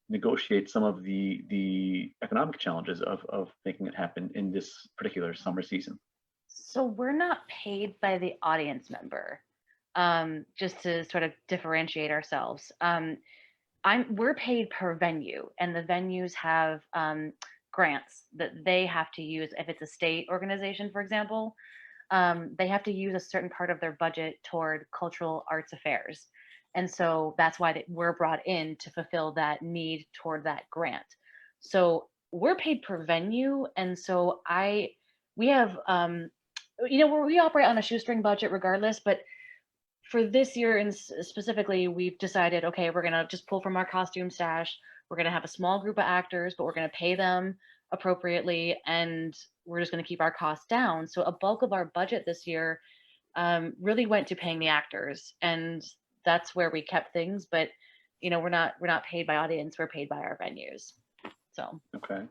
negotiate some of the economic challenges of making it happen in this particular summer season? So we're not paid by the audience member, just to sort of differentiate ourselves. We're paid per venue, and the venues have grants that they have to use. If it's a state organization, for example, they have to use a certain part of their budget toward cultural arts affairs. And so that's why we're brought in to fulfill that need toward that grant. So we're paid per venue. And so we have, we operate on a shoestring budget regardless, but for this year and specifically, we've decided, okay, we're going to just pull from our costume stash. We're going to have a small group of actors, but we're going to pay them appropriately, and we're just going to keep our costs down. So a bulk of our budget this year really went to paying the actors, and that's where we kept things. But we're not paid by audience; we're paid by our venues. So okay,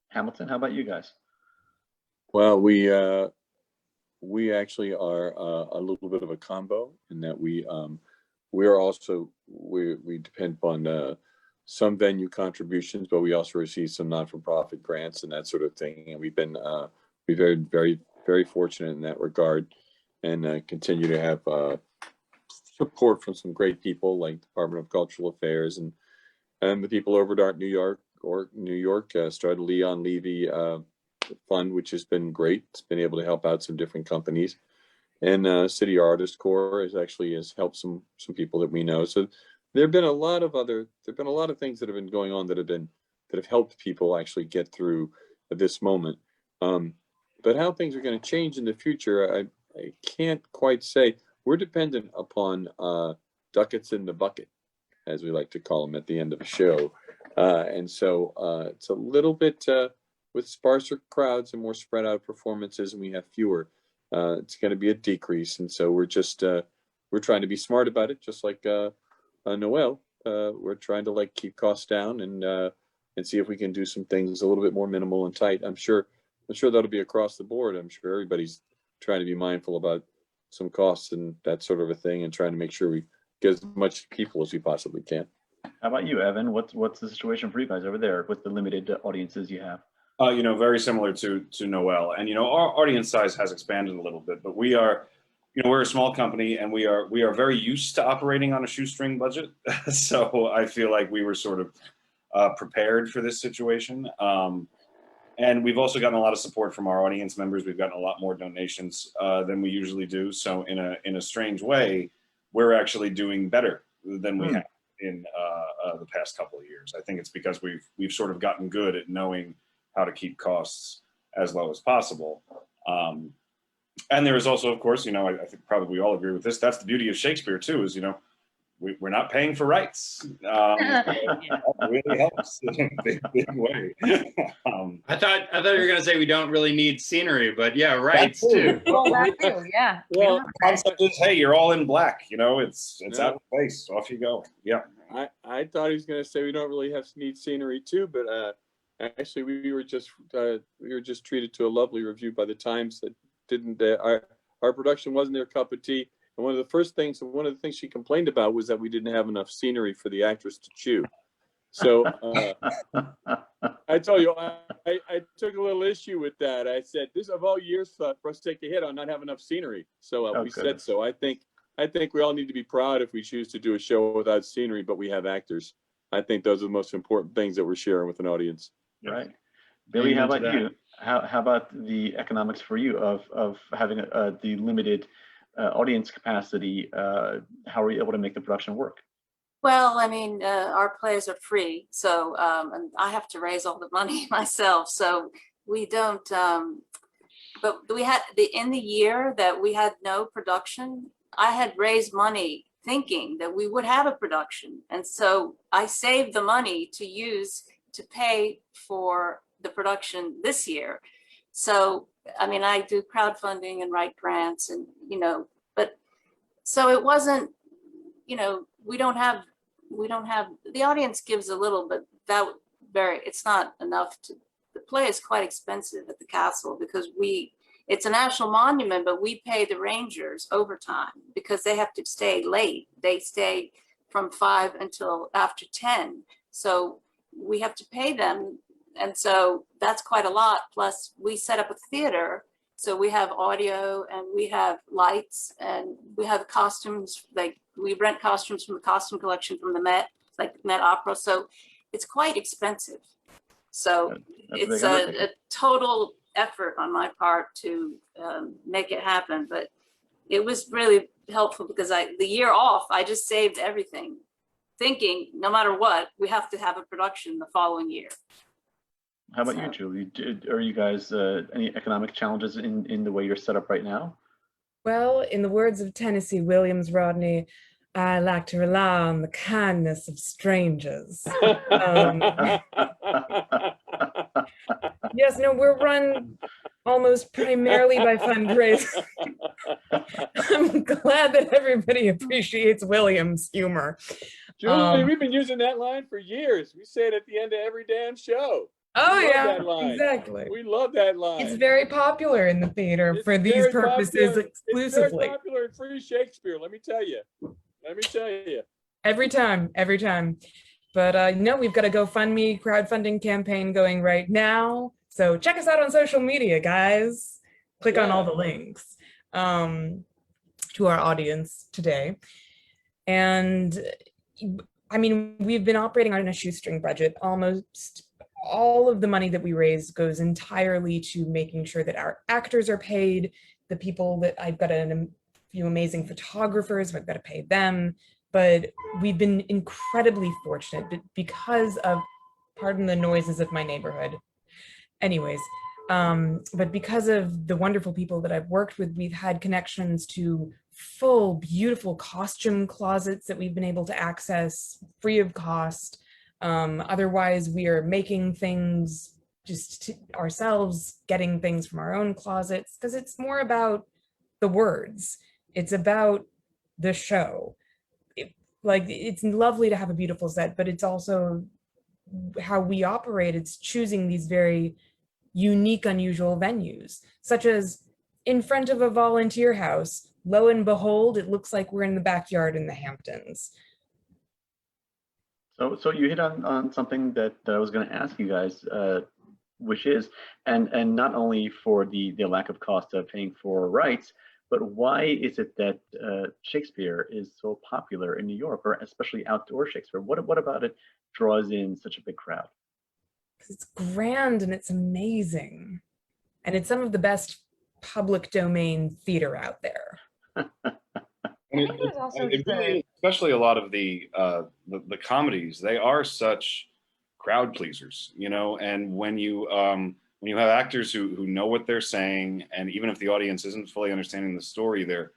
Hamilton, how about you guys? Well, we actually are a little bit of a combo in that we depend upon some venue contributions, but we also receive some not-for-profit grants and that sort of thing. And we've been very, very, very fortunate in that regard, and continue to have support from some great people like Department of Cultural Affairs and the people over at Art New York started Leon Levy Fund, which has been great. It's been able to help out some different companies, and City Artist Corps has helped some people that we know. So there've been a lot of things that have been going on that have helped people actually get through this moment. But how things are going to change in the future, I can't quite say. We're dependent upon ducats in the bucket, as we like to call them at the end of a show, and so it's a little bit. With sparser crowds and more spread out performances, and we have fewer, it's going to be a decrease. And so we're trying to be smart about it, just like Noel. We're trying to keep costs down and see if we can do some things a little bit more minimal and tight. I'm sure that'll be across the board. I'm sure everybody's trying to be mindful about some costs and that sort of a thing, and trying to make sure we get as much people as we possibly can. How about you, Evan? What's the situation for you guys over there with the limited audiences you have? Very similar to Noel, and our audience size has expanded a little bit, but we're a small company, and we are very used to operating on a shoestring budget. So I feel like we were sort of prepared for this situation, and we've also gotten a lot of support from our audience members. We've gotten a lot more donations than we usually do. So in a strange way, we're actually doing better than we have in the past couple of years. I think it's because we've sort of gotten good at knowing how to keep costs as low as possible. And there is also, of course, I think probably we all agree with this. That's the beauty of Shakespeare too, is, we're not paying for rights. That really helps in a big way. I thought you were going to say we don't really need scenery, but yeah, rights too. well, that too, yeah. Well, the concept is, hey, you're all in black. It's out of place. Off you go. Yeah. I thought he was going to say we don't really need scenery too, but actually, we were just treated to a lovely review by the Times that didn't. Our production wasn't their cup of tea, and one of the things she complained about was that we didn't have enough scenery for the actress to chew. So I told you, I took a little issue with that. I said, "This of all years for us to take a hit on not having enough scenery." So we said so. I think we all need to be proud if we choose to do a show without scenery, but we have actors. I think those are the most important things that we're sharing with an audience. Right. Billy, how about you? How about the economics for you of having the limited audience capacity? How are you able to make the production work? Well, our plays are free, so and I have to raise all the money myself. So we don't. But we had in the year that we had no production, I had raised money thinking that we would have a production, and so I saved the money to use to pay for the production this year. So, I do crowdfunding and write grants and, but so it wasn't, we don't have, the audience gives a little, but it's not enough the play is quite expensive at the castle because it's a national monument, but we pay the rangers overtime because they have to stay late. They stay from 5 until after 10 So we have to pay them. And so that's quite a lot. Plus we set up a theater. So we have audio and we have lights and we have costumes. Like we rent costumes from the costume collection from the Met, like Met Opera. So it's quite expensive. So it's a total effort on my part to make it happen. But it was really helpful because the year off, I just saved everything, thinking no matter what, we have to have a production the following year. How about you, Julie? Are you guys any economic challenges in the way you're set up right now? Well, in the words of Tennessee Williams, Rodney, I like to rely on the kindness of strangers. Yes, no, we're run almost primarily by fundraising. I'm glad that everybody appreciates Williams' humor. Julie, we've been using that line for years. We say it at the end of every damn show. Oh We love yeah, that line. exactly. We love that line. It's very popular in the theater It's for these very purposes popular. exclusively. It's very popular in free Shakespeare, let me tell you. Let me tell you. Every time. But no, we've got a GoFundMe crowdfunding campaign going right now. So check us out on social media, guys. Click on all the links to our audience today. And I mean, we've been operating on a shoestring budget. Almost all of the money that we raise goes entirely to making sure that our actors are paid, the people that I've got a few amazing photographers, I've got to pay them. But we've been incredibly fortunate because of, pardon the noises of my neighborhood. Anyways, but because of the wonderful people that I've worked with, we've had connections to full, beautiful costume closets that we've been able to access free of cost. Otherwise, we are making things just ourselves, getting things from our own closets, because it's more about the words. It's about the show. It's lovely to have a beautiful set, but it's also how we operate. It's choosing these very unique, unusual venues, such as in front of a volunteer house. Lo and behold, it looks like we're in the backyard in the Hamptons. So you hit on something that I was going to ask you guys, which is, and not only for the lack of cost of paying for rights, but why is it that Shakespeare is so popular in New York, or especially outdoor Shakespeare? What about it draws in such a big crowd? It's grand and it's amazing. And it's some of the best public domain theater out there. Especially a lot of the comedies, they are such crowd pleasers, you know, and when you have actors who know what they're saying, and even if the audience isn't fully understanding the story, they're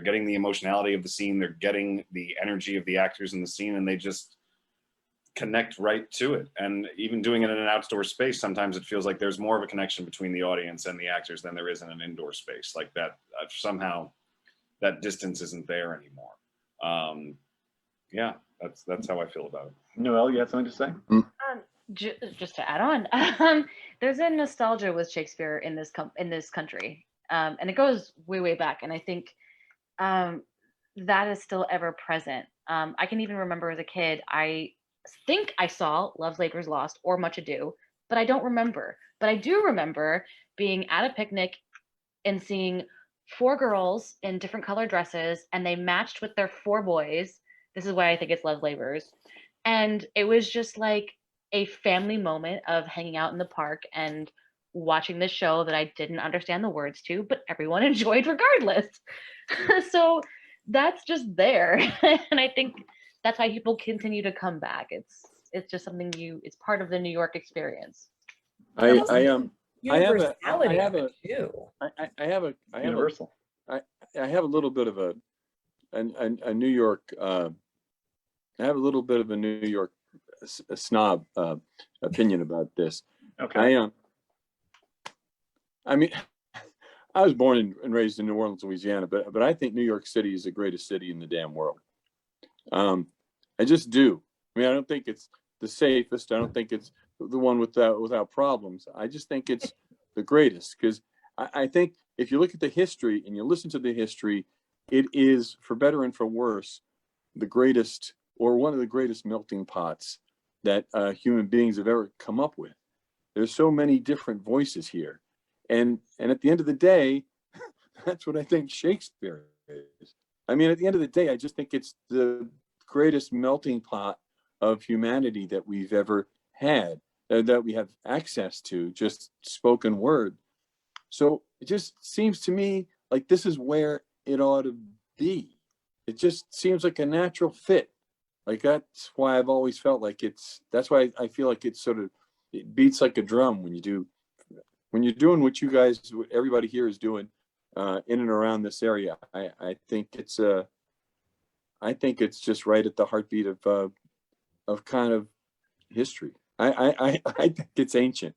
getting the emotionality of the scene, they're getting the energy of the actors in the scene, and they just connect right to it. And even doing it in an outdoor space, sometimes it feels like there's more of a connection between the audience and the actors than there is in an indoor space. Like that, somehow that distance isn't there anymore. Yeah, that's how I feel about it. Noelle, you had something to say? Just to add on, there's a nostalgia with Shakespeare in this country, and it goes way back. And I think that is still ever present. I can even remember as a kid, I think I saw Love's Labour's Lost or Much Ado, but I don't remember. But I do remember being at a picnic and seeing 4 girls in different colored dresses, and they matched with their 4 boys. This is why I think it's Love's Labour's. And it was just like a family moment of hanging out in the park and watching this show that I didn't understand the words to, but everyone enjoyed regardless. So that's just there. And I think that's why people continue to come back. It's just something it's part of the New York experience. I have a little bit of a New York New York snob opinion about this. Okay. I mean, I was born and raised in New Orleans, Louisiana, but I think New York City is the greatest city in the damn world. I just do. I mean, I don't think it's the safest. I don't think it's the one without problems. I just think it's the greatest, because I think if you look at the history and you listen to the history, it is, for better and for worse, the greatest, or one of the greatest melting pots that human beings have ever come up with. There's so many different voices here. And at the end of the day, that's what I think Shakespeare is. I mean, at the end of the day, I just think it's the greatest melting pot of humanity that we've ever had, that we have access to, just spoken word. So it just seems to me like this is where it ought to be. It just seems like a natural fit. Like that's why I've always felt like that's why I feel like it's sort of, it beats like a drum when you're doing what you guys, what everybody here is doing in and around this area. I think it's just right at the heartbeat of kind of history. I think it's ancient.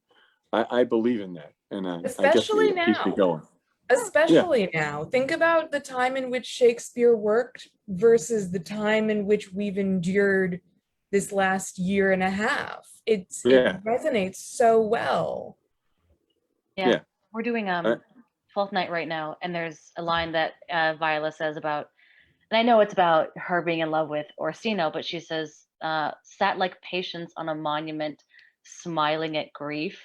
I believe in that, and I guess Especially it keeps me now. going. Especially now. Think about the time in which Shakespeare worked versus the time in which we've endured this last year and a half. It resonates so well. Yeah, we're doing 12th night right now, and there's a line that Viola says about, and I know it's about her being in love with Orsino, but she says, sat like patience on a monument, smiling at grief.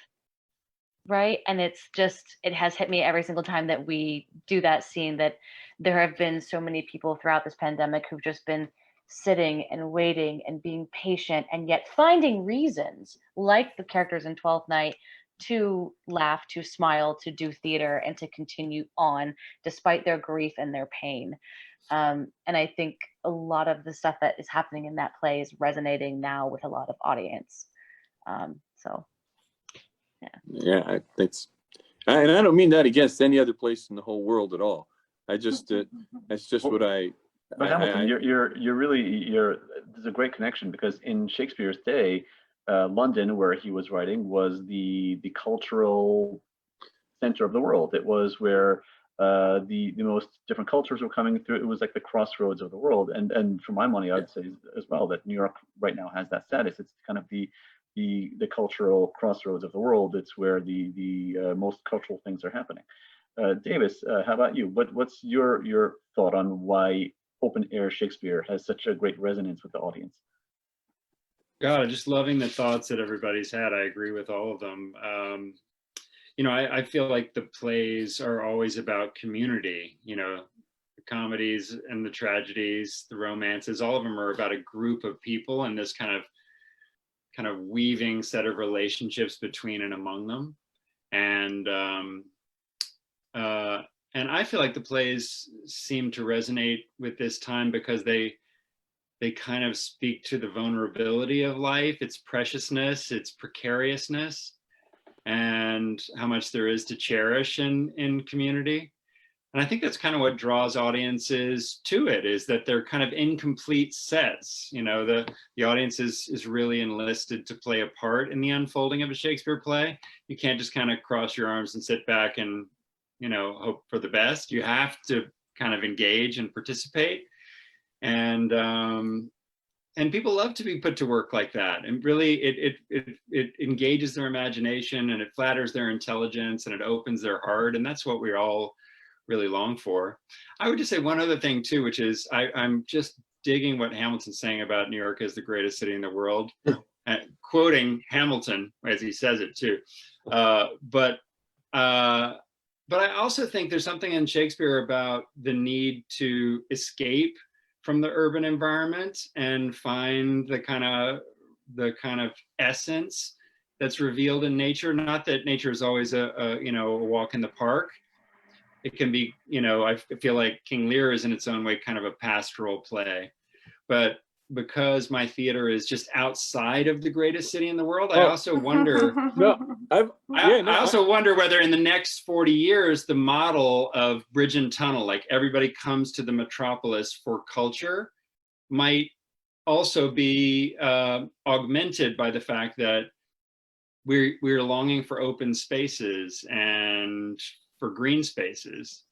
Right. And it's just, it has hit me every single time that we do that scene, that there have been so many people throughout this pandemic who've just been sitting and waiting and being patient, and yet finding reasons, like the characters in 12th Night, to laugh, to smile, to do theater, and to continue on despite their grief and their pain. And I think a lot of the stuff that is happening in that play is resonating now with a lot of audience. So. Yeah, it's, and I don't mean that against any other place in the whole world at all. I just, that's just what I. But Hamilton, you're really, there's a great connection, because in Shakespeare's day, London, where he was writing, was the cultural center of the world. It was where the most different cultures were coming through. It was like the crossroads of the world. And for my money, I'd say as well that New York right now has that status. It's kind of the cultural crossroads of the world. It's where the most cultural things are happening. Davis, how about you? What's your thought on why open air Shakespeare has such a great resonance with the audience? God, just loving the thoughts that everybody's had. I agree with all of them. You know, I feel like the plays are always about community. You know, the comedies and the tragedies, the romances, all of them are about a group of people and this kind of weaving set of relationships between and among them. And I feel like the plays seem to resonate with this time because they kind of speak to the vulnerability of life, its preciousness, its precariousness, and how much there is to cherish in community. And I think that's kind of what draws audiences to it, is that they're kind of incomplete sets. You know, the audience is really enlisted to play a part in the unfolding of a Shakespeare play. You can't just kind of cross your arms and sit back and, you know, hope for the best. You have to kind of engage and participate. And people love to be put to work like that. And really it engages their imagination, and it flatters their intelligence, and it opens their heart. And that's what we're all really long for. I would just say one other thing too, which is I'm just digging what Hamilton's saying about New York as the greatest city in the world, quoting Hamilton as he says it too. But I also think there's something in Shakespeare about the need to escape from the urban environment and find the kind of essence that's revealed in nature. Not that nature is always a walk in the park. It can be, you know, I feel like King Lear is in its own way kind of a pastoral play. But because my theater is just outside of the greatest city in the world, I also wonder. I also wonder whether in the next 40 years, the model of bridge and tunnel, like everybody comes to the metropolis for culture, might also be augmented by the fact that we're longing for open spaces and for green spaces,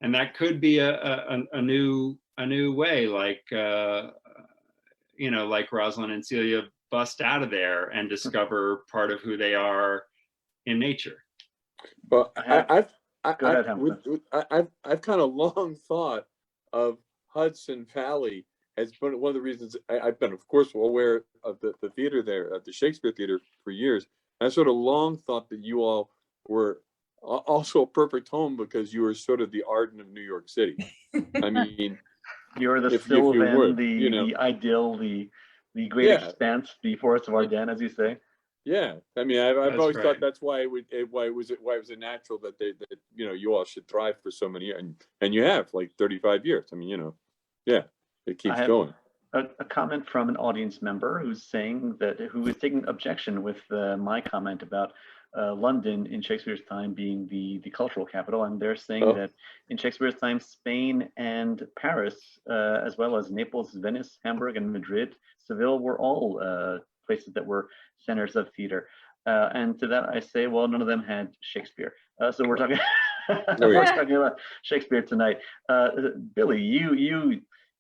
and that could be a new way, like you know, like Rosalind and Celia bust out of there and discover part of who they are in nature. Well, I've Go ahead, Hamilton. I've kind of long thought of Hudson Valley has been one of the reasons I've been, of course, aware of the theater there, at the Shakespeare Theater for years. I sort of long thought that you all were also a perfect home because you were sort of the Arden of New York City. I mean, You're the if you Sylvan, would, you know, the ideal, the great yeah, expanse, the forest of Ardennes, as you say. yeah. I mean, I've That's always right. thought that's why why it was a natural that that you know, you all should thrive for so many years, and you have like 35 years. I mean, you know, yeah, it keeps going. A comment from an audience member who's saying that, who is taking objection with my comment about London in Shakespeare's time being the cultural capital, and they're saying that in Shakespeare's time, Spain and Paris, as well as Naples, Venice, Hamburg, and Madrid, Seville, were all places that were centers of theater. And to that I say, well, none of them had Shakespeare. So we're talking, we're talking about Shakespeare tonight. Billy,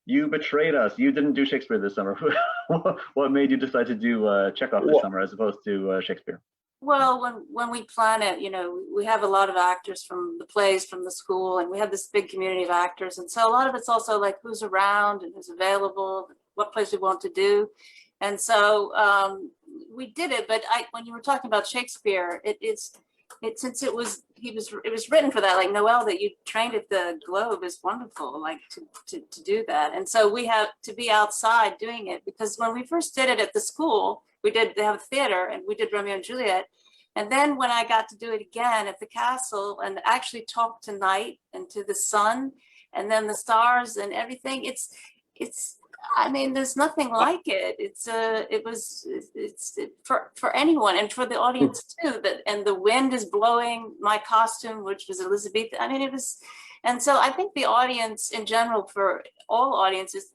you betrayed us. You didn't do Shakespeare this summer. What made you decide to do Chekhov this summer as opposed to Shakespeare? Well, when we plan it, you know, we have a lot of actors from the plays from the school, and we have this big community of actors. And so a lot of it's also like who's around and who's available, what plays we want to do. And so we did it. But when you were talking about Shakespeare, since it was written for that, like Noelle, that you trained at the Globe is wonderful, like to do that. And so we have to be outside doing it, because when we first did it at the school, they have a theater, and we did Romeo and Juliet. And then when I got to do it again at the castle and actually talk to night and to the sun and then the stars and everything, I mean, there's nothing like it. It's for anyone, and for the audience too. And the wind is blowing my costume, which was Elizabethan. I mean, it was, and so I think the audience in general, for all audiences,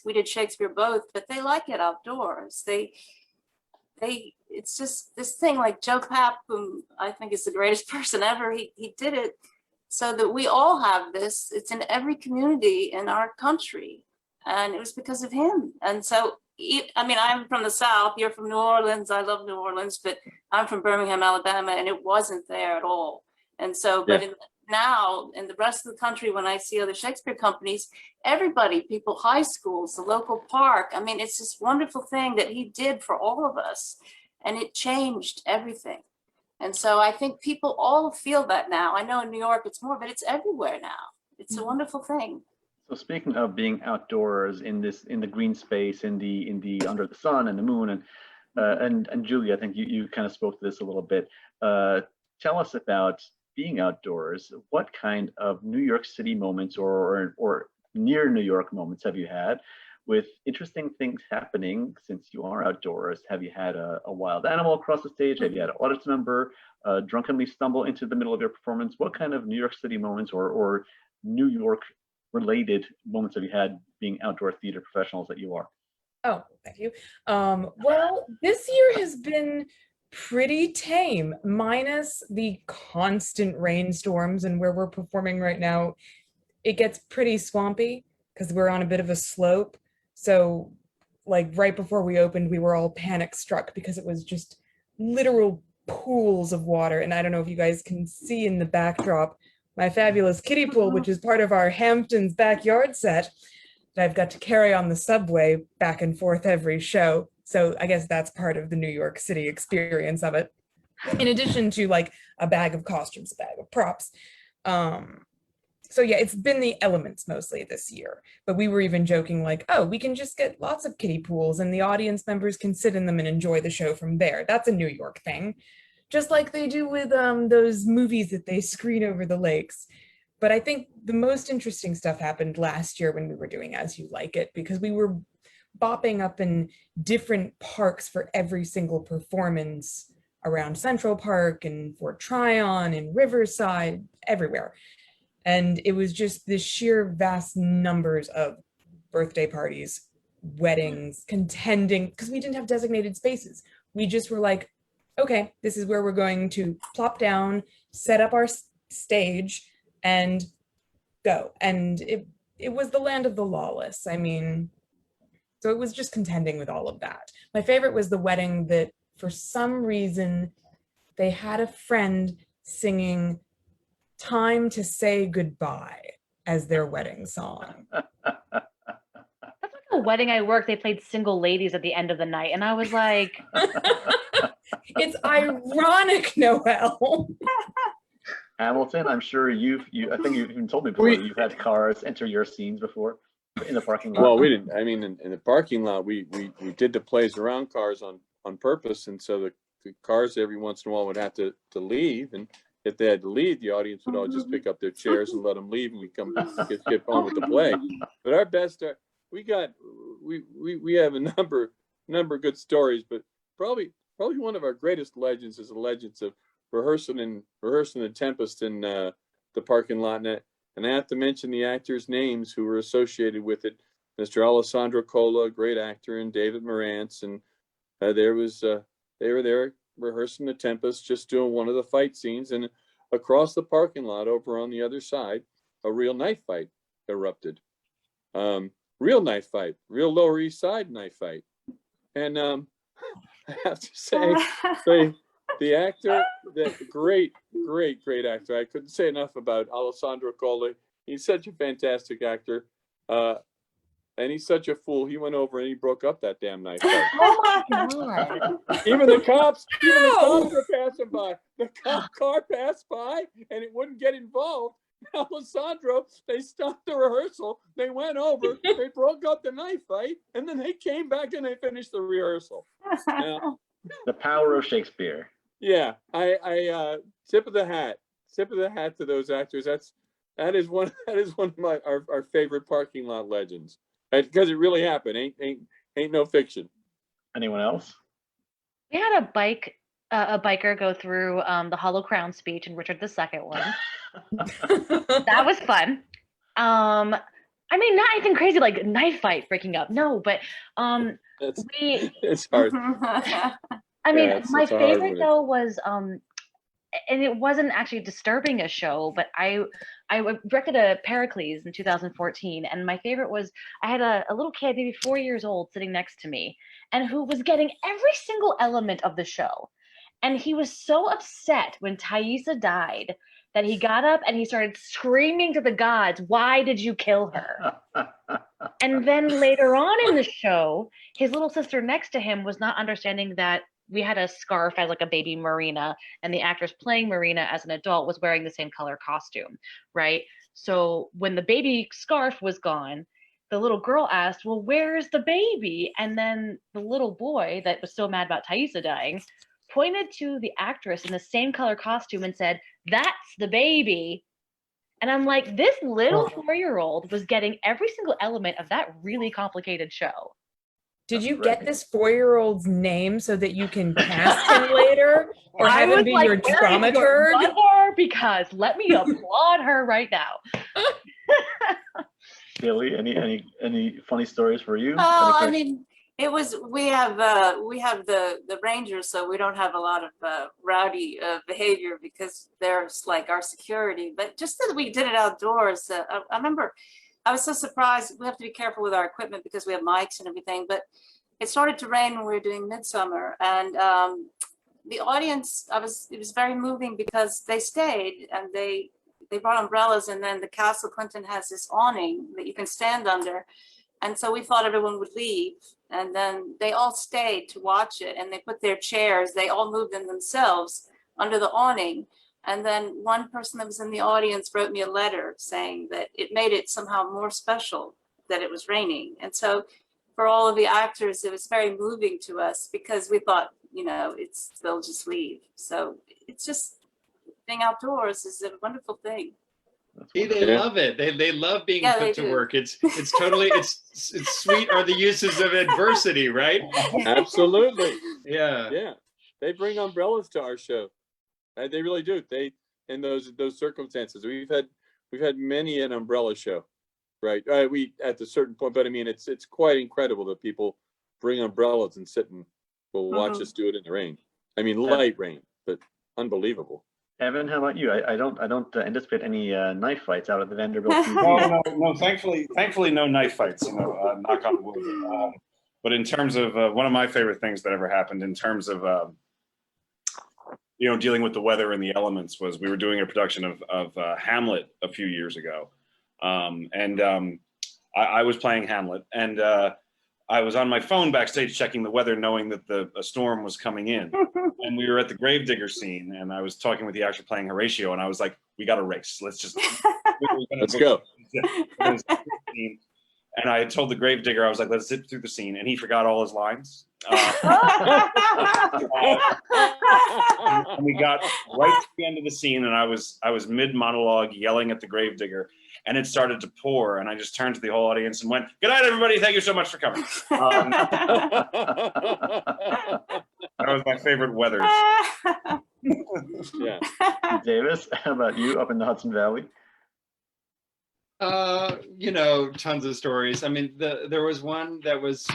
we did Shakespeare both, but they like it outdoors. It's just this thing, like Joe Papp, whom I think is the greatest person ever. He did it so that we all have this. It's in every community in our country. And it was because of him. And so, I mean, I'm from the South, you're from New Orleans. I love New Orleans, but I'm from Birmingham, Alabama, and it wasn't there at all. And so, but now in the rest of the country, when I see other Shakespeare companies, everybody, people, high schools, the local park, I mean, it's this wonderful thing that he did for all of us. And it changed everything. And so I think people all feel that now. I know in New York it's more, but it's everywhere now. It's a wonderful thing. So speaking of being outdoors in the green space, in the under the sun and the moon, and Julie, I think you kind of spoke to this a little bit. Tell us about being outdoors. What kind of New York City moments or near New York moments have you had with interesting things happening since you are outdoors? Have you had a wild animal across the stage? Have you had an audience member drunkenly stumble into the middle of your performance? What kind of New York City moments or New York related moments have you had being outdoor theater professionals that you are? Oh, thank you. Well, this year has been pretty tame, minus the constant rainstorms, and where we're performing right now, it gets pretty swampy because we're on a bit of a slope. So like right before we opened, we were all panic struck because it was just literal pools of water. And I don't know if you guys can see in the backdrop, my fabulous kiddie pool, which is part of our Hamptons backyard set that I've got to carry on the subway back and forth every show. So I guess that's part of the New York City experience of it. In addition to like a bag of costumes, a bag of props. So yeah, it's been the elements mostly this year, but we were even joking like, oh, we can just get lots of kiddie pools and the audience members can sit in them and enjoy the show from there. That's a New York thing. Just like they do with those movies that they screen over the lakes. But I think the most interesting stuff happened last year when we were doing As You Like It, because we were bopping up in different parks for every single performance around Central Park and Fort Tryon and Riverside, everywhere. And it was just the sheer vast numbers of birthday parties, weddings, contending, because we didn't have designated spaces. We just were like, okay, this is where we're going to plop down, set up our stage, and go. And it was the land of the lawless. I mean, so it was just contending with all of that. My favorite was the wedding that for some reason they had a friend singing Time to Say Goodbye as their wedding song. That's like the wedding I worked, they played Single Ladies at the end of the night, and I was like, It's ironic, Noel. Hamilton, I'm sure I think you've even told me before that you've had cars enter your scenes before in the parking lot. Well, we didn't. I mean, in the parking lot, we did the plays around cars on purpose, and so the cars every once in a while would have to leave, and if they had to leave, the audience would all just pick up their chairs and let them leave, and we get on with the play. But our best, we have a number of good stories, but probably one of our greatest legends is the legends of rehearsing the Tempest in the parking lot. And I have to mention the actors' names who were associated with it. Mr. Alessandro Cola, a great actor, and David Morantz. And they were there rehearsing the Tempest, just doing one of the fight scenes. And across the parking lot over on the other side, a real knife fight erupted. Real knife fight, real Lower East Side knife fight. And I have to say, the actor, that great actor. I couldn't say enough about Alessandro Cola. He's such a fantastic actor. And he's such a fool. He went over and he broke up that damn knife fight. oh my God. Even the cops were passing by. The cop car passed by and it wouldn't get involved. Alessandro, they stopped the rehearsal. They went over, they broke up the knife fight, and then they came back and they finished the rehearsal. Now, The power of Shakespeare. yeah, I tip of the hat to those actors. That is one of our favorite parking lot legends, because it really happened. Ain't no fiction. Anyone else? We had a biker go through the Hollow Crown speech in Richard II one. That was fun. I mean, not anything crazy like knife fight breaking up. No, but It's hard. I mean, Yeah, my it's a hard favorite one. though was and it wasn't actually disturbing a show, but I directed a Pericles in 2014, and my favorite was I had a little kid, maybe 4 years old, sitting next to me, and who was getting every single element of the show. And he was so upset when Thaisa died that he got up and he started screaming to the gods, "Why did you kill her?" And then later on in the show, his little sister next to him was not understanding that we had a scarf as like a baby Marina, and the actress playing Marina as an adult was wearing the same color costume, right? So when the baby scarf was gone, the little girl asked, "Well, where's the baby?" And then the little boy that was so mad about Thaisa dying pointed to the actress in the same color costume and said, "That's the baby." And I'm like, this little 4-year-old was getting every single element of that really complicated show. Did you get this 4-year-old's name so that you can cast him later, or have him be your dramaturg? Mother, because let me applaud her right now. Billy, any funny stories for you? Oh, I mean, we have the Rangers, so we don't have a lot of rowdy behavior because there's like our security. But just that we did it outdoors, I remember I was so surprised. We have to be careful with our equipment because we have mics and everything. But it started to rain when we were doing Midsummer, and the audience, it was very moving because they stayed and they brought umbrellas, and then the Castle Clinton has this awning that you can stand under. And so we thought everyone would leave, and then they all stayed to watch it, and they put their chairs, they all moved in themselves under the awning. And then one person that was in the audience wrote me a letter saying that it made it somehow more special that it was raining. And so for all of the actors, it was very moving to us because we thought, they'll just leave. So it's just, being outdoors is a wonderful thing. See, they love it. They love being put to work. It's totally it's sweet are the uses of adversity, right? Absolutely. Yeah. They bring umbrellas to our show. They really do. In those circumstances, we've had many an umbrella show, right? We at a certain point, but I mean, it's quite incredible that people bring umbrellas and sit and will watch us do it in the rain. I mean, light rain, but unbelievable. Evan, how about you? I don't anticipate any knife fights out at the Vanderbilt. No. Thankfully, no knife fights. Knock on wood. But in terms of one of my favorite things that ever happened, in terms of dealing with the weather and the elements, was we were doing a production of Hamlet a few years ago, and I was playing Hamlet, and I was on my phone backstage checking the weather, knowing that a storm was coming in. And we were at the Gravedigger scene, and I was talking with the actor playing Horatio, and I was like, we got to race. Let's just Let's go. And I told the Gravedigger, I was like, let's zip through the scene. And he forgot all his lines. And we got right to the end of the scene, and I was mid monologue yelling at the Gravedigger, and it started to pour, and I just turned to the whole audience and went, "Good night, everybody. Thank you so much for coming." That was my favorite weather. Yeah. Davis, how about you up in the Hudson Valley? You know, tons of stories. I mean, there was one that was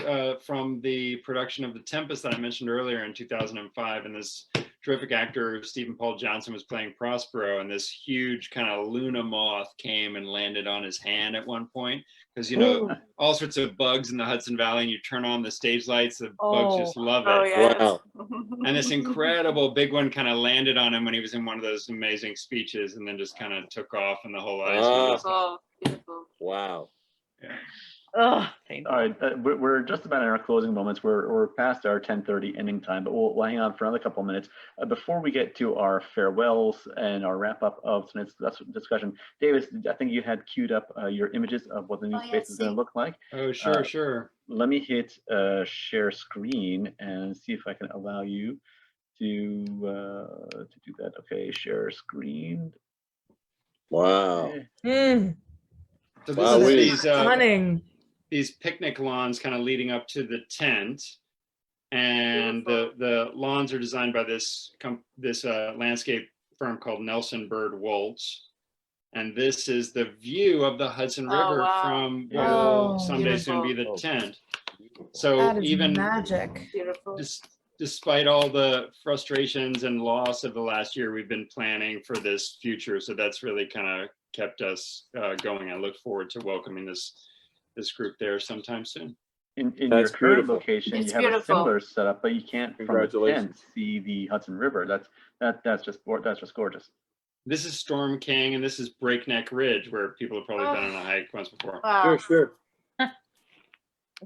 from the production of The Tempest that I mentioned earlier in 2005, and this terrific actor Stephen Paul Johnson was playing Prospero, and this huge kind of Luna moth came and landed on his hand at one point, because you know all sorts of bugs in the Hudson Valley, and you turn on the stage lights, the bugs just love it. Oh, yes. Wow. And this incredible big one kind of landed on him when he was in one of those amazing speeches, and then just kind of took off, and the whole audience. Oh, beautiful. Wow. Yeah. Oh, All right, we're just about in our closing moments. We're past our 10:30 ending time, but we'll hang on for another couple of minutes before we get to our farewells and our wrap up of tonight's discussion. Davis, I think you had queued up your images of what the new space is going to look like. Oh, sure, sure. Let me hit share screen and see if I can allow you to do that. Okay, share screen. Wow. Okay. So Wow, this is Stunning. these picnic lawns kind of leading up to the tent, and the lawns are designed by this landscape firm called Nelson Bird Woltz, and this is the view of the Hudson River from what will someday soon be the tent. So That is even magic. Beautiful. despite all the frustrations and loss of the last year, we've been planning for this future. So that's really kind of kept us going. I look forward to welcoming this group there sometime soon. In your That's current beautiful. location, It's you have beautiful. a similar setup, but you can't from the tent Congratulations. see the Hudson River. That's just gorgeous. This is Storm King, and this is Breakneck Ridge, where people have probably been on a hike once before. Wow. Sure.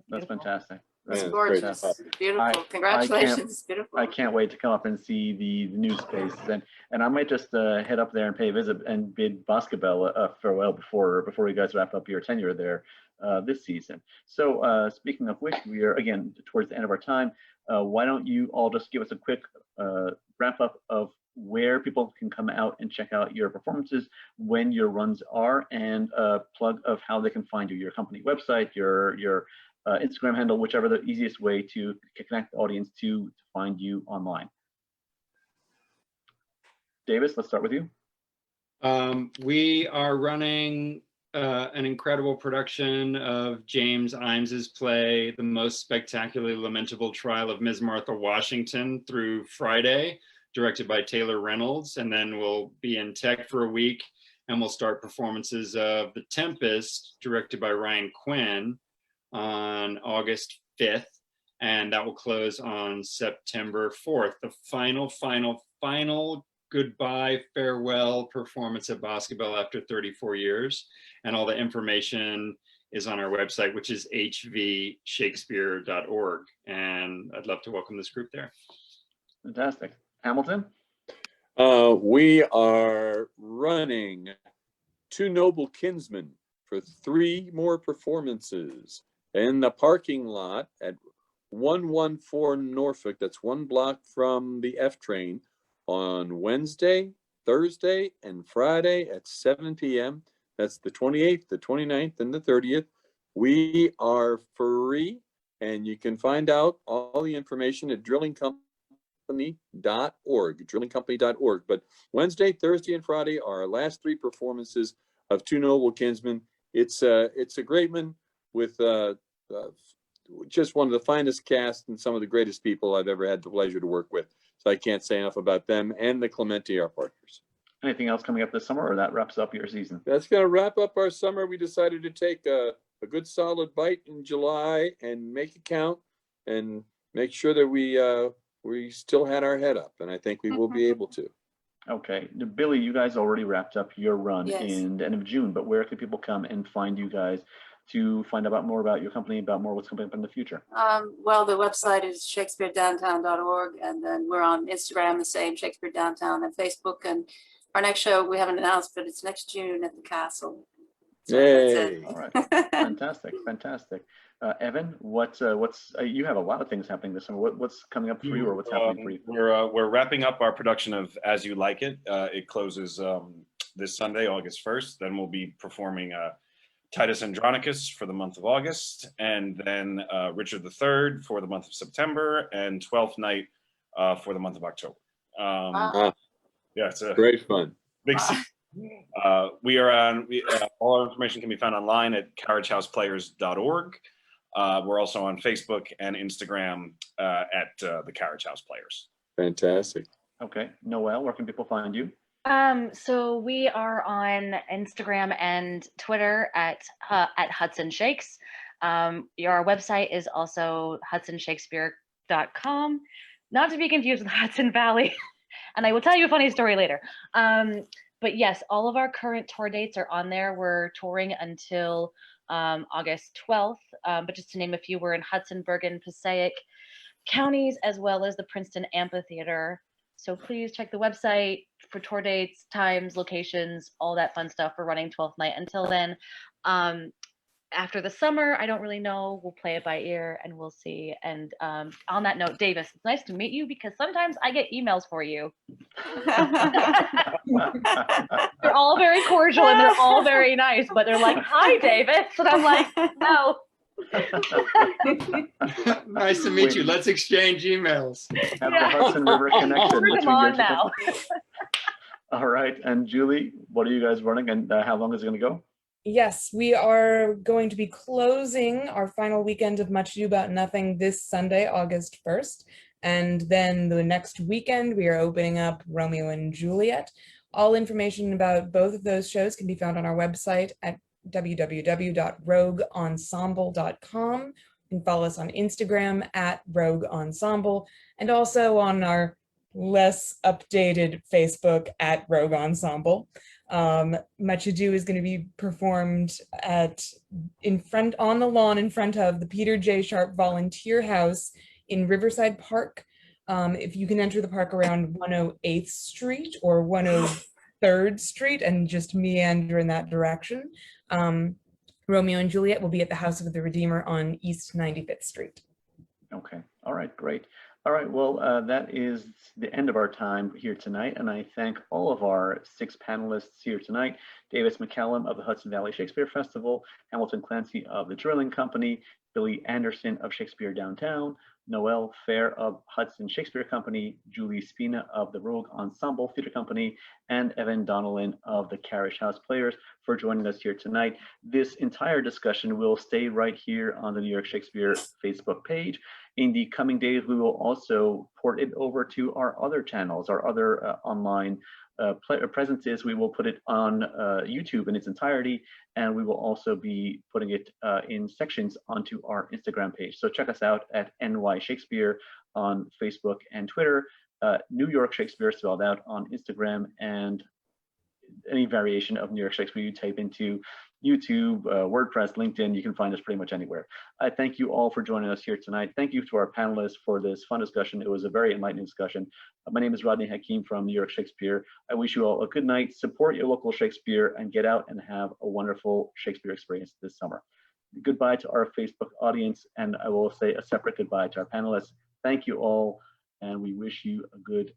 That's fantastic. It's Man, it's gorgeous. great. It's beautiful. Congratulations. It's beautiful. I can't wait to come up and see the new space, and I might just head up there and pay a visit and bid Boscobel a farewell before you guys wrap up your tenure there this season. So speaking of which, we are again towards the end of our time. Why don't you all just give us a quick wrap up of where people can come out and check out your performances, when your runs are, and a plug of how they can find you, your company website, your Instagram handle, whichever the easiest way to connect the audience to find you online. Davis, let's start with you. We are running an incredible production of James Imes's play, The Most Spectacularly Lamentable Trial of Ms. Martha Washington, through Friday, directed by Taylor Reynolds. And then we'll be in tech for a week, and we'll start performances of The Tempest, directed by Ryan Quinn, on August 5th, and that will close on September 4th. The final goodbye, farewell performance at Boscobel after 34 years. And all the information is on our website, which is hvshakespeare.org. And I'd love to welcome this group there. Fantastic. Hamilton? We are running Two Noble Kinsmen for 3 more performances in the parking lot at 114 Norfolk. That's 1 block from the F train on Wednesday, Thursday, and Friday at 7 p.m. That's the 28th, the 29th, and the 30th. We are free, and you can find out all the information at drillingcompany.org. But Wednesday, Thursday, and Friday are our last 3 performances of Two Noble Kinsmen. It's a great one with just one of the finest cast and some of the greatest people I've ever had the pleasure to work with. So I can't say enough about them and the Clementi, our partners. Anything else coming up this summer, or that wraps up your season? That's going to wrap up our summer. We decided to take a good solid bite in July and make it count and make sure that we still had our head up, and I think we will be able to. Okay, Billy, you guys already wrapped up your run Yes. in the end of June, but where can people come and find you guys to find out more about your company, about more what's coming up in the future? Well, the website is shakespearedowntown.org, and then we're on Instagram, the same, Shakespeare Downtown, and Facebook. And our next show, we haven't announced, but it's next June at the Castle. So that's it. Yay. All right, fantastic, fantastic. Evan, you have a lot of things happening this summer. What's coming up for you, or what's happening for you? We're wrapping up our production of As You Like It. It closes this Sunday, August 1st. Then we'll be performing Titus Andronicus for the month of August, and then Richard III for the month of September, and Twelfth Night for the month of October. Ah, Yeah, it's a great fun. big season. We are on, all our information can be found online at carriagehouseplayers.org. We're also on Facebook and Instagram at the Carriage House Players. Fantastic. Okay, Noelle, where can people find you? So we are on Instagram and Twitter at Hudson Shakes. Our website is also hudsonshakespeare.com, not to be confused with Hudson Valley. And I will tell you a funny story later. But yes, all of our current tour dates are on there. We're touring until August 12th. But just to name a few, we're in Hudson, Bergen, Passaic counties, as well as the Princeton Amphitheater. So please check the website for tour dates, times, locations, all that fun stuff. We're running 12th night until then. After the summer, I don't really know. We'll play it by ear and we'll see. And on that note, Davis, it's nice to meet you because sometimes I get emails for you. They're all very cordial and they're all very nice, but they're like, "Hi, Davis." And I'm like, "No." Nice to meet you. Let's exchange emails. Have the Hudson River connection Bring them between your on two now. companies. All right, and Julie, what are you guys running, and how long is it going to go? Yes, we are going to be closing our final weekend of Much Ado About Nothing this Sunday, August 1st. And then the next weekend, we are opening up Romeo and Juliet. All information about both of those shows can be found on our website at www.rogueensemble.com. You can follow us on Instagram at Rogue Ensemble, and also on our less updated Facebook at Rogue Ensemble. Much Ado is going to be performed on the lawn in front of the Peter J. Sharp Volunteer House in Riverside Park. If you can enter the park around 108th Street or 103rd Street and just meander in that direction. Romeo and Juliet will be at the House of the Redeemer on East 95th Street. Okay, all right, great. All right, well, that is the end of our time here tonight, and I thank all of our 6 panelists here tonight: Davis McCallum of the Hudson Valley Shakespeare Festival, Hamilton Clancy of the Drilling Company, Billy Anderson of Shakespeare Downtown, Noelle Fair of Hudson Shakespeare Company, Julie Spina of the Rogue Ensemble Theater Company, and Evan Donnellan of the Carriage House Players for joining us here tonight. This entire discussion will stay right here on the New York Shakespeare Facebook page. In the coming days, we will also port it over to our other channels, our other online presences. We will put it on YouTube in its entirety, and we will also be putting it in sections onto our Instagram page. So check us out at NY Shakespeare on Facebook and Twitter, New York Shakespeare spelled out on Instagram, and any variation of New York Shakespeare you type into YouTube, WordPress, LinkedIn, you can find us pretty much anywhere. I thank you all for joining us here tonight. Thank you to our panelists for this fun discussion. It was a very enlightening discussion. My name is Rodney Hakeem from New York Shakespeare. I wish you all a good night, support your local Shakespeare, and get out and have a wonderful Shakespeare experience this summer. Goodbye to our Facebook audience, and I will say a separate goodbye to our panelists. Thank you all, and we wish you a good